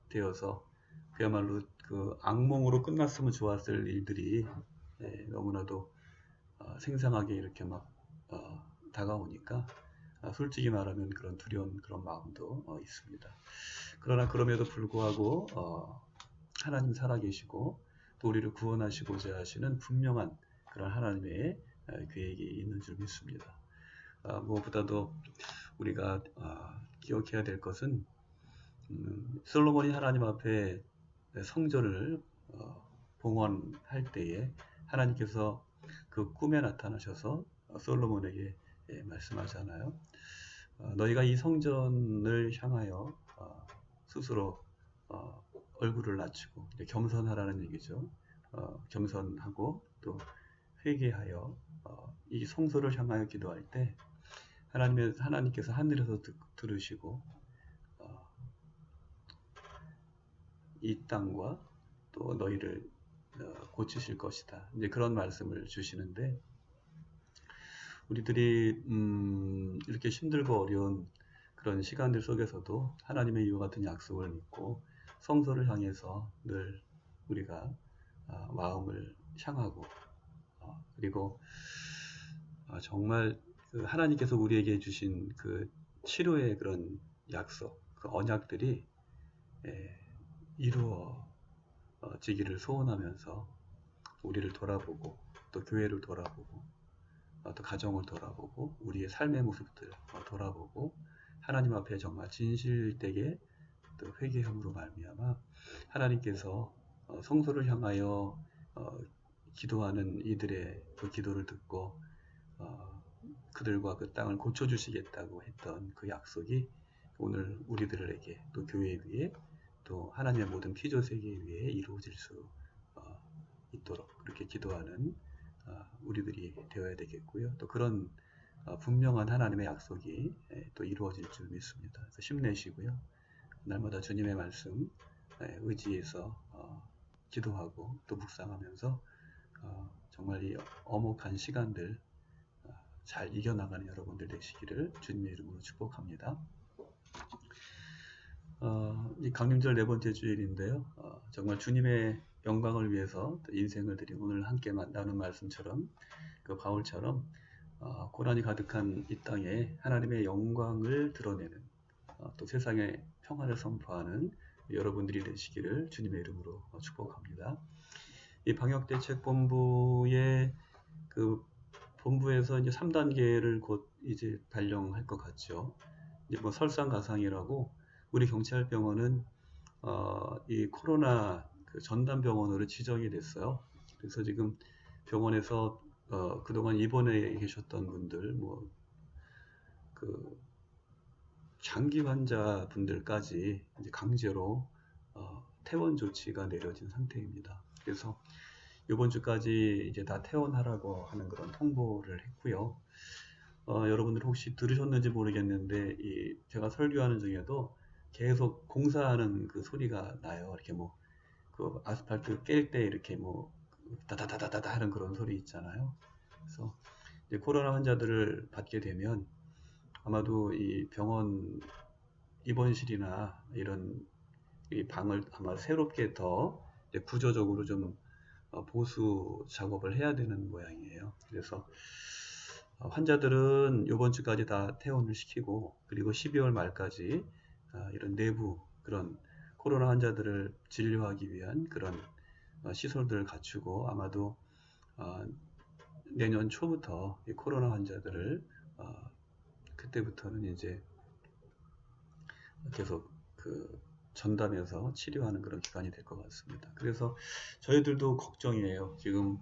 되어서 그야말로 그 악몽으로 끝났으면 좋았을 일들이 너무나도 생생하게 이렇게 다가오니까 솔직히 말하면 그런 두려운 그런 마음도 있습니다. 그러나 그럼에도 불구하고 하나님 살아계시고 또 우리를 구원하시고자 하시는 분명한 그런 하나님의 계획이 있는 줄 믿습니다. 무엇보다도 우리가 기억해야 될 것은 솔로몬이 하나님 앞에 성전을 봉헌할 때에 하나님께서 그 꿈에 나타나셔서 솔로몬에게 말씀하잖아요. 너희가 이 성전을 향하여 스스로 얼굴을 낮추고 겸손하라는 얘기죠. 겸손하고 또 회개하여 이 성소를 향하여 기도할 때 하나님께서 하늘에서 들으시고 이 땅과 또 너희를 고치실 것이다. 이제 그런 말씀을 주시는데, 우리들이 이렇게 힘들고 어려운 그런 시간들 속에서도 하나님의 이와 같은 약속을 믿고 성소를 향해서 늘 우리가 마음을 향하고 그리고 정말 그 하나님께서 우리에게 주신 그 치료의 그런 약속, 그 언약들이 이루어지기를 소원하면서 우리를 돌아보고 또 교회를 돌아보고 또 가정을 돌아보고 우리의 삶의 모습들 돌아보고 하나님 앞에 정말 진실되게 또 회개함으로 말미암아 하나님께서 성소를 향하여 기도하는 이들의 그 기도를 듣고 그들과 그 땅을 고쳐주시겠다고 했던 그 약속이 오늘 우리들에게 또 교회 위에 또 하나님의 모든 피조 세계 위에 이루어질 수 있도록 그렇게 기도하는 우리들이 되어야 되겠고요. 또 그런 분명한 하나님의 약속이 또 이루어질 줄 믿습니다. 그래서 힘내시고요. 날마다 주님의 말씀 의지해서 기도하고 또 묵상하면서 정말 이 엄혹한 시간들 잘 이겨나가는 여러분들 되시기를 주님의 이름으로 축복합니다. 이 강림절 네 번째 주일인데요. 정말 주님의 영광을 위해서 인생을 드린 오늘 함께 나눈 말씀처럼 그 바울처럼 고난이 가득한 이 땅에 하나님의 영광을 드러내는 또 세상에 평화를 선포하는 여러분들이 되시기를 주님의 이름으로 축복합니다. 이 방역대책본부의 그 본부에서 이제 3단계를 곧 이제 발령할 것 같죠. 이제 뭐 설상가상이라고 우리 경찰병원은 이 코로나 그 전담병원으로 지정이 됐어요. 그래서 지금 병원에서 그동안 입원해 계셨던 분들, 뭐 그 장기 환자분들까지 이제 강제로 퇴원 조치가 내려진 상태입니다. 그래서 이번 주까지 이제 다 퇴원하라고 하는 그런 통보를 했고요. 여러분들 혹시 들으셨는지 모르겠는데 제가 설교하는 중에도 계속 공사하는 그 소리가 나요. 이렇게 뭐 그 아스팔트 깰 때 이렇게 뭐 다다다다다 하는 그런 소리 있잖아요. 그래서 이제 코로나 환자들을 받게 되면 아마도 이 병원 입원실이나 이런 이 방을 아마 새롭게 더 구조적으로 좀 보수 작업을 해야 되는 모양이에요. 그래서 환자들은 이번 주까지 다 퇴원을 시키고 그리고 12월 말까지 이런 내부 그런 코로나 환자들을 진료하기 위한 그런 시설들을 갖추고 아마도 내년 초부터 이 코로나 환자들을 그때부터는 이제 계속 그 전담해서 치료하는 그런 기간이 될 것 같습니다. 그래서 저희들도 걱정이에요. 지금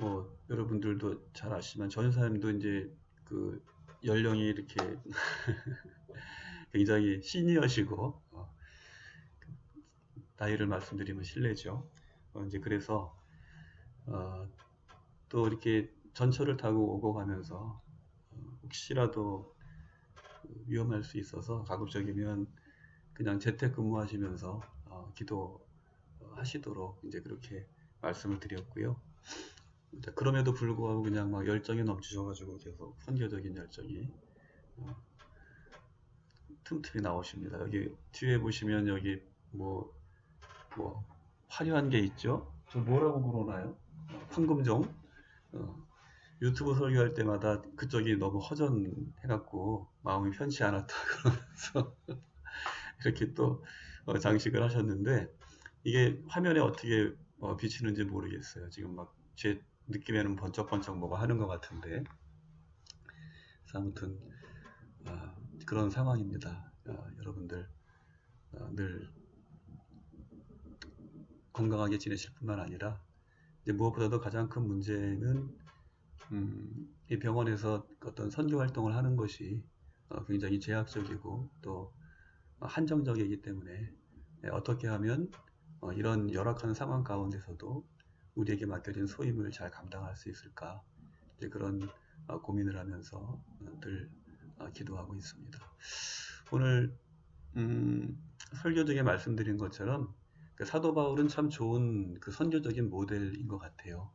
뭐 여러분들도 잘 아시지만 전사님도 이제 그 연령이 이렇게 굉장히 시니어시고 나이를 말씀드리면 실례죠. 이제 그래서 또 이렇게 전철을 타고 오고 가면서 혹시라도 위험할 수 있어서 가급적이면 그냥 재택근무하시면서 기도하시도록 이제 그렇게 말씀을 드렸고요. 그럼에도 불구하고 그냥 막 열정이 넘치셔가지고 계속 선교적인 열정이 틈틈이 나오십니다. 여기 뒤에 보시면 여기 뭐 화려한 게 있죠? 저 뭐라고 그러나요? 황금종. 유튜브 설교할 때마다 그쪽이 너무 허전해갖고 마음이 편치 않았다 그러면서 이렇게 또 장식을 하셨는데 이게 화면에 어떻게 비치는지 모르겠어요. 지금 막 제 느낌에는 번쩍번쩍 뭐가 하는 것 같은데 그래서 아무튼 그런 상황입니다. 여러분들 늘 건강하게 지내실 뿐만 아니라 이제 무엇보다도 가장 큰 문제는 이 병원에서 어떤 선교 활동을 하는 것이 굉장히 제약적이고 또 한정적이기 때문에 어떻게 하면 이런 열악한 상황 가운데서도 우리에게 맡겨진 소임을 잘 감당할 수 있을까 이제 그런 고민을 하면서 늘 기도하고 있습니다. 오늘 설교 중에 말씀드린 것처럼 그 사도 바울은 참 좋은 그 선교적인 모델인 것 같아요.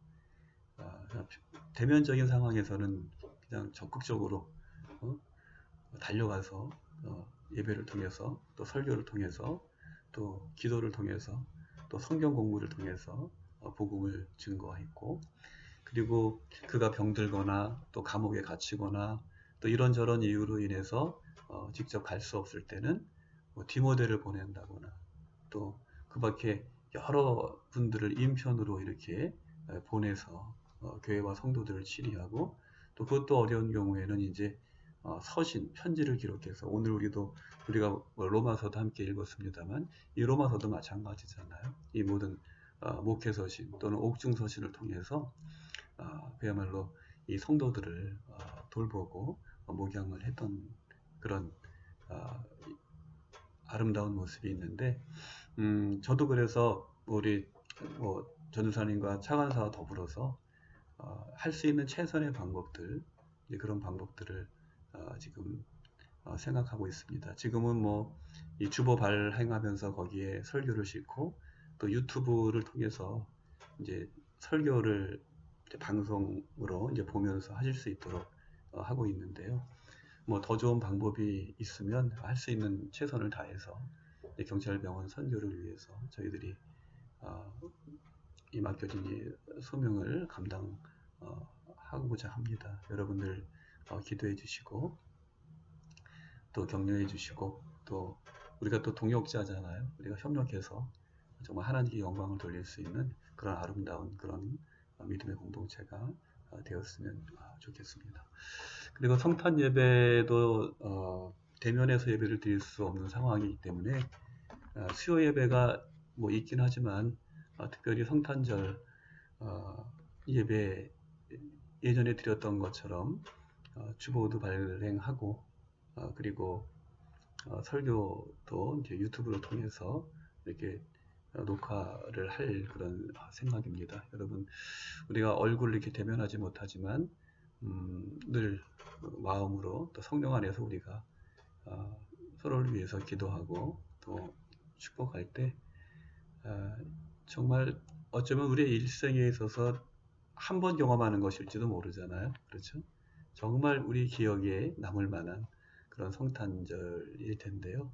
대면적인 상황에서는 그냥 적극적으로 달려가서 예배를 통해서 또 설교를 통해서 또 기도를 통해서 또 성경 공부를 통해서 복음을 증거했고 그리고 그가 병들거나 또 감옥에 갇히거나 또 이런저런 이유로 인해서 직접 갈 수 없을 때는 뭐 디모데를 보낸다거나 또 그 밖에 여러 분들을 인편으로 이렇게 보내서 교회와 성도들을 치리하고 또 그것도 어려운 경우에는 이제 서신, 편지를 기록해서 오늘 우리가 로마서도 함께 읽었습니다만 이 로마서도 마찬가지잖아요. 이 모든 목회서신 또는 옥중서신을 통해서 그야말로 이 성도들을 돌보고 목양을 했던 그런 아름다운 모습이 있는데, 저도 그래서 우리 전도사님과 차관사와 더불어서 할 수 있는 최선의 방법들, 그런 방법들을 지금 생각하고 있습니다. 지금은 이 주보 발행하면서 거기에 설교를 싣고 또 유튜브를 통해서 이제 설교를 이제 방송으로 이제 보면서 하실 수 있도록 하고 있는데요. 더 좋은 방법이 있으면 할 수 있는 최선을 다해서 경찰병원 선교를 위해서 저희들이 이 맡겨진 소명을 감당하고자 합니다. 여러분들 기도해 주시고 또 격려해 주시고, 또 우리가 또 동역자잖아요. 우리가 협력해서 정말 하나님께 영광을 돌릴 수 있는 그런 아름다운 그런 믿음의 공동체가 되었으면 좋겠습니다. 그리고 성탄 예배도 대면에서 예배를 드릴 수 없는 상황이기 때문에 수요 예배가 있긴 하지만 특별히 성탄절 예배 예전에 드렸던 것처럼 주보도 발행하고 그리고 설교도 이제 유튜브를 통해서 이렇게 녹화를 할 그런 생각입니다. 여러분, 우리가 얼굴을 이렇게 대면하지 못하지만 늘 마음으로 또 성령 안에서 우리가 서로를 위해서 기도하고 또 축복할 때 정말 어쩌면 우리의 일생에 있어서 한 번 경험하는 것일지도 모르잖아요. 그렇죠? 정말 우리 기억에 남을 만한 그런 성탄절일 텐데요.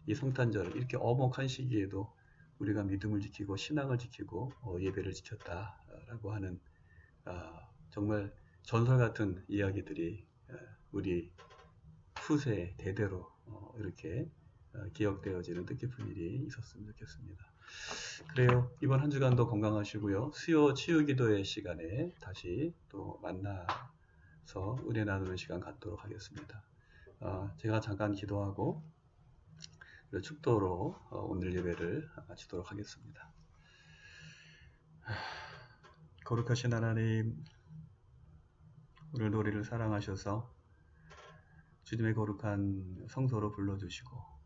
이 성탄절, 이렇게 엄혹한 시기에도 우리가 믿음을 지키고 신앙을 지키고 예배를 지켰다라고 하는 정말 전설 같은 이야기들이 우리 후세 대대로 이렇게 기억되어지는 뜻깊은 일이 있었으면 좋겠습니다. 그래요. 이번 한 주간도 건강하시고요. 수요 치유 기도의 시간에 다시 또 만나서 은혜 나누는 시간 갖도록 하겠습니다. 제가 잠깐 기도하고 축도로 오늘 예배를 마치도록 하겠습니다. 거룩하신 하나님, 오늘도 우리를 사랑하셔서 주님의 거룩한 성소로 불러주시고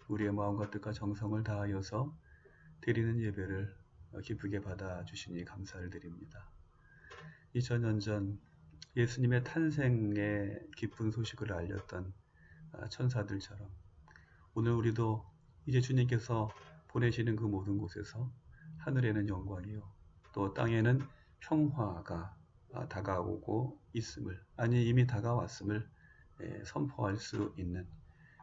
우리의 마음과 뜻과 정성을 다하여서 드리는 예배를 기쁘게 받아주시니 감사를 드립니다. 2000년 전 예수님의 탄생의 기쁜 소식을 알렸던 천사들처럼 오늘 우리도 이제 주님께서 보내시는 그 모든 곳에서 하늘에는 영광이요 또 땅에는 평화가 다가오고 있음을, 아니 이미 다가왔음을 선포할 수 있는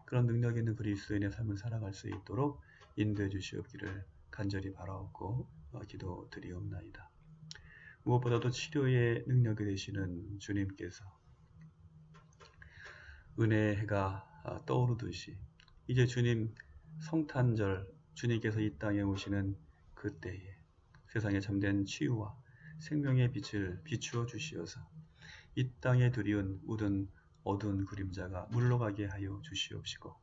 그런 능력 있는 그리스도인의 삶을 살아갈 수 있도록 인도해 주시옵기를 간절히 바라옵고 기도드리옵나이다. 무엇보다도 치료의 능력이 되시는 주님께서 은혜의 해가 떠오르듯이 이제 주님 성탄절, 주님께서 이 땅에 오시는 그때에 세상에 잠든 치유와 생명의 빛을 비추어 주시어서 이 땅에 드리운 모든 어두운 그림자가 물러가게 하여 주시옵시고,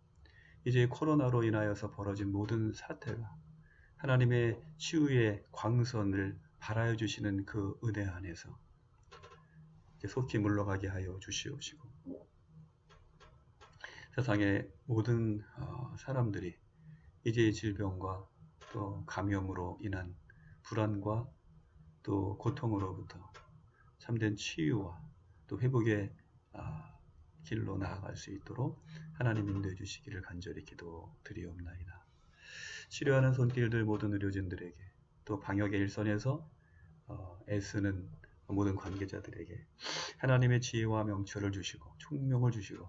이제 코로나로 인하여서 벌어진 모든 사태가 하나님의 치유의 광선을 발하여 주시는 그 은혜 안에서 속히 물러가게 하여 주시옵시고, 세상의 모든 사람들이 이제 질병과 또 감염으로 인한 불안과 또 고통으로부터 참된 치유와 또 회복의 길로 나아갈 수 있도록 하나님 인도해 주시기를 간절히 기도드리옵나이다. 치료하는 손길들 모든 의료진들에게, 또 방역의 일선에서 애쓰는 모든 관계자들에게 하나님의 지혜와 명철을 주시고 총명을 주시고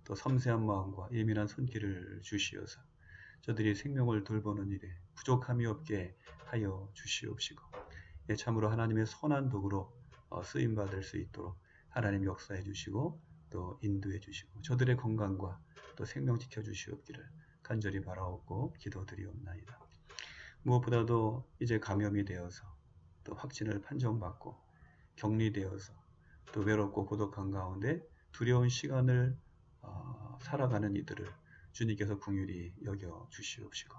또 섬세한 마음과 예민한 손길을 주시어서 저들이 생명을 돌보는 일에 부족함이 없게 하여 주시옵시고, 참으로 하나님의 선한 도구로 쓰임받을 수 있도록 하나님 역사해 주시고 또 인도해 주시고 저들의 건강과 또 생명 지켜 주시옵기를 간절히 바라옵고 기도드리옵나이다. 무엇보다도 이제 감염이 되어서 또 확진을 판정받고 격리되어서 또 외롭고 고독한 가운데 두려운 시간을 살아가는 이들을 주님께서 긍휼히 여겨 주시옵시고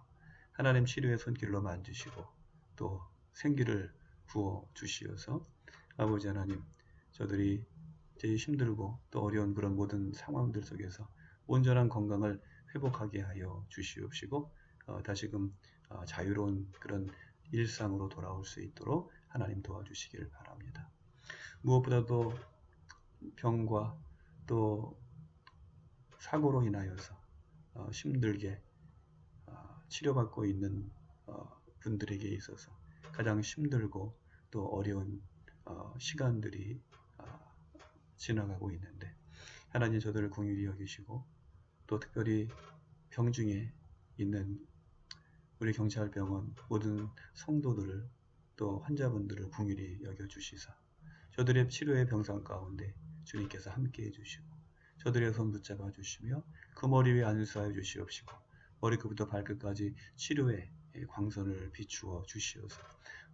하나님 치료의 손길로 만지시고 또 생기를 부어 주시어서 아버지 하나님, 저들이 이제 힘들고 또 어려운 그런 모든 상황들 속에서 온전한 건강을 회복하게 하여 주시옵시고 다시금 자유로운 그런 일상으로 돌아올 수 있도록 하나님 도와주시기를 바랍니다. 무엇보다도 병과 또 사고로 인하여서 힘들게 치료받고 있는 분들에게 있어서 가장 힘들고 또 어려운 시간들이 지나가고 있는데 하나님 저들을 긍휼히 여기시고 또 특별히 병중에 있는 우리 경찰병원 모든 성도들을 또 환자분들을 긍휼히 여겨주시사 저들의 치료의 병상 가운데 주님께서 함께해 주시고 저들의 손 붙잡아 주시며 그 머리 위에 안수하여 주시옵시고 머리끝부터 발끝까지 치료의 광선을 비추어 주시어서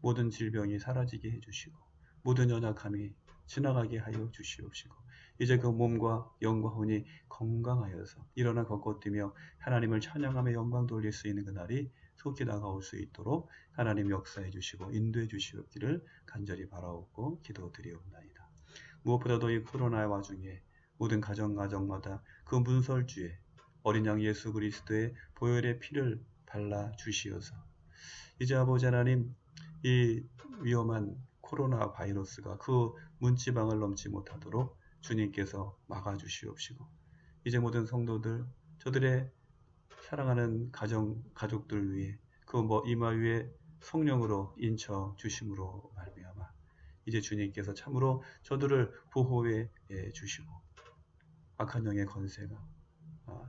모든 질병이 사라지게 해주시고 모든 연약함이 지나가게 하여 주시옵시고 이제 그 몸과 영과 혼이 건강하여서 일어나 걷고 뛰며 하나님을 찬양하며 영광 돌릴 수 있는 그날이 속히 다가올 수 있도록 하나님 역사해 주시고 인도해 주시옵기를 간절히 바라옵고 기도드리옵나이다. 무엇보다도 이 코로나의 와중에 모든 가정마다 그 문설주에 어린 양 예수 그리스도의 보혈의 피를 발라 주시어서 이제 아버지 하나님 이 위험한 코로나 바이러스가 그 문지방을 넘지 못하도록 주님께서 막아주시옵시고 이제 모든 성도들 저들의 사랑하는 가족들 위해 그 이마 위에 성령으로 인쳐 주심으로 말미암아 이제 주님께서 참으로 저들을 보호해 주시고 악한 영의 권세가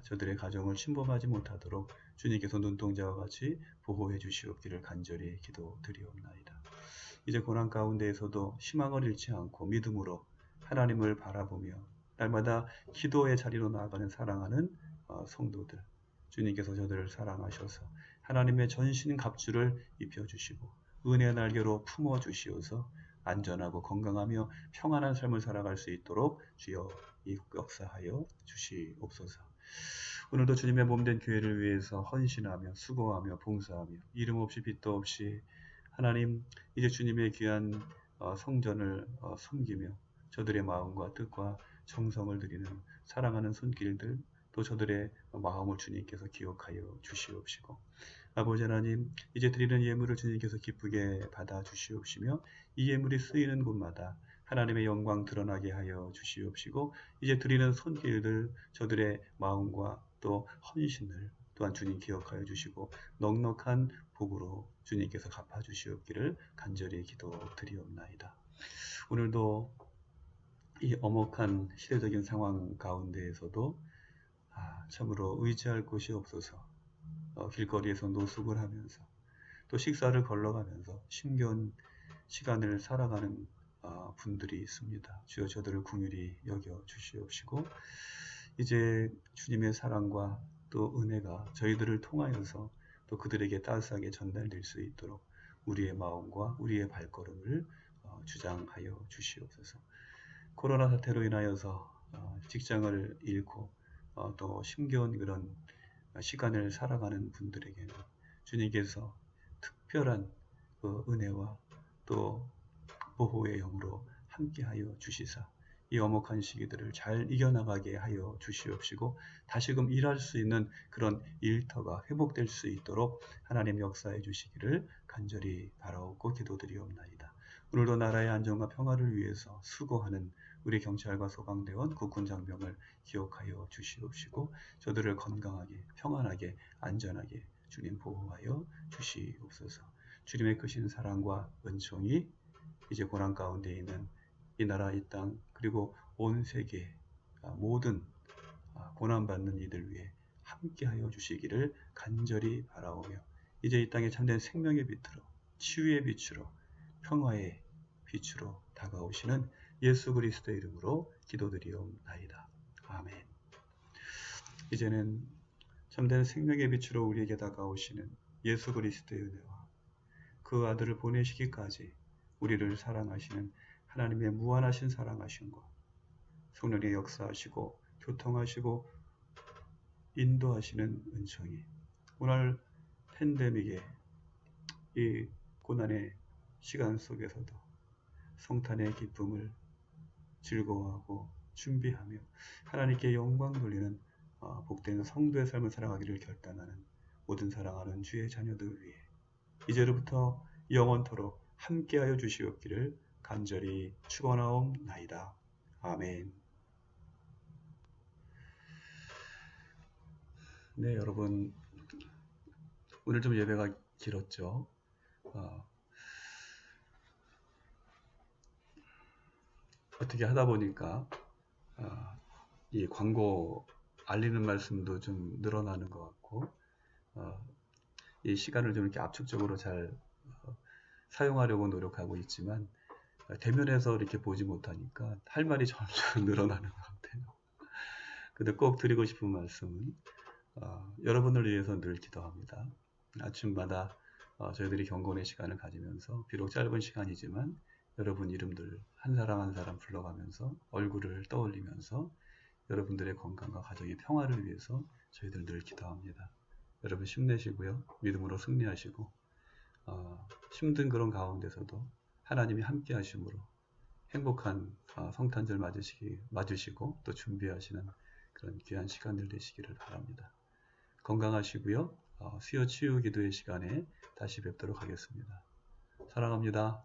저들의 가정을 침범하지 못하도록 주님께서 눈동자와 같이 보호해 주시옵기를 간절히 기도드리옵나이다. 이제 고난 가운데에서도 희망을 잃지 않고 믿음으로 하나님을 바라보며 날마다 기도의 자리로 나아가는 사랑하는 성도들 주님께서 저들을 사랑하셔서 하나님의 전신 갑주를 입혀주시고 은혜의 날개로 품어주시어서 안전하고 건강하며 평안한 삶을 살아갈 수 있도록 주여 역사하여 주시옵소서. 오늘도 주님의 몸된 교회를 위해서 헌신하며 수고하며 봉사하며 이름 없이 빚도 없이 하나님 이제 주님의 귀한 성전을 섬기며 저들의 마음과 뜻과 정성을 드리는 사랑하는 손길들 또 저들의 마음을 주님께서 기억하여 주시옵시고 아버지 하나님 이제 드리는 예물을 주님께서 기쁘게 받아 주시옵시며 이 예물이 쓰이는 곳마다 하나님의 영광 드러나게 하여 주시옵시고 이제 드리는 손길들 저들의 마음과 또 헌신을 또한 주님 기억하여 주시고 넉넉한 복으로 주님께서 갚아주시옵기를 간절히 기도드리옵나이다. 오늘도 이 엄혹한 시대적인 상황 가운데에서도 참으로 의지할 곳이 없어서 길거리에서 노숙을 하면서 또 식사를 걸러가면서 힘겨운 시간을 살아가는 분들이 있습니다. 주여 저들을 긍휼히 여겨 주시옵시고 이제 주님의 사랑과 또 은혜가 저희들을 통하여서 또 그들에게 따스하게 전달될 수 있도록 우리의 마음과 우리의 발걸음을 주장하여 주시옵소서. 코로나 사태로 인하여서 직장을 잃고 또 힘겨운 그런 시간을 살아가는 분들에게는 주님께서 특별한 그 은혜와 또 보호의 영으로 함께하여 주시사 이 엄혹한 시기들을 잘 이겨나가게 하여 주시옵시고 다시금 일할 수 있는 그런 일터가 회복될 수 있도록 하나님 역사해 주시기를 간절히 바라옵고 기도드리옵나이다. 오늘도 나라의 안정과 평화를 위해서 수고하는 우리 경찰과 소방대원, 국군장병을 기억하여 주시옵시고 저들을 건강하게 평안하게 안전하게 주님 보호하여 주시옵소서. 주님의 크신 사랑과 은총이 이제 고난 가운데 있는 이 나라 이 땅 그리고 온 세계 모든 고난받는 이들 위해 함께하여 주시기를 간절히 바라오며 이제 이 땅에 참된 생명의 빛으로 치유의 빛으로 평화의 빛으로 다가오시는 예수 그리스도의 이름으로 기도드리옵나이다. 아멘. 이제는 참된 생명의 빛으로 우리에게 다가오시는 예수 그리스도의 은혜와 그 아들을 보내시기까지 우리를 사랑하시는 하나님의 무한하신 사랑하심과 성령의 역사하시고 교통하시고 인도하시는 은총이 오늘 팬데믹의 이 고난의 시간 속에서도 성탄의 기쁨을 즐거워하고 준비하며 하나님께 영광 돌리는 복된 성도의 삶을 살아가기를 결단하는 모든 사랑하는 주의 자녀들 위해 이제로부터 영원토록 함께하여 주시옵기를 간절히 축원하옵나이다. 아멘. 네, 여러분, 오늘 좀 예배가 길었죠. 어떻게 하다 보니까 이 광고 알리는 말씀도 좀 늘어나는 것 같고 이 시간을 좀 이렇게 압축적으로 잘 사용하려고 노력하고 있지만 대면에서 이렇게 보지 못하니까 할 말이 점점 늘어나는 것 같아요. 근데 꼭 드리고 싶은 말씀은 여러분을 위해서 늘 기도합니다. 아침마다 저희들이 경건의 시간을 가지면서 비록 짧은 시간이지만 여러분 이름들 한 사람 한 사람 불러가면서 얼굴을 떠올리면서 여러분들의 건강과 가정의 평화를 위해서 저희들 늘 기도합니다. 여러분 힘내시고요. 믿음으로 승리하시고 힘든 그런 가운데서도 하나님이 함께 하심으로 행복한 성탄절 맞으시고 또 준비하시는 그런 귀한 시간들 되시기를 바랍니다. 건강하시고요. 수요 치유 기도의 시간에 다시 뵙도록 하겠습니다. 사랑합니다.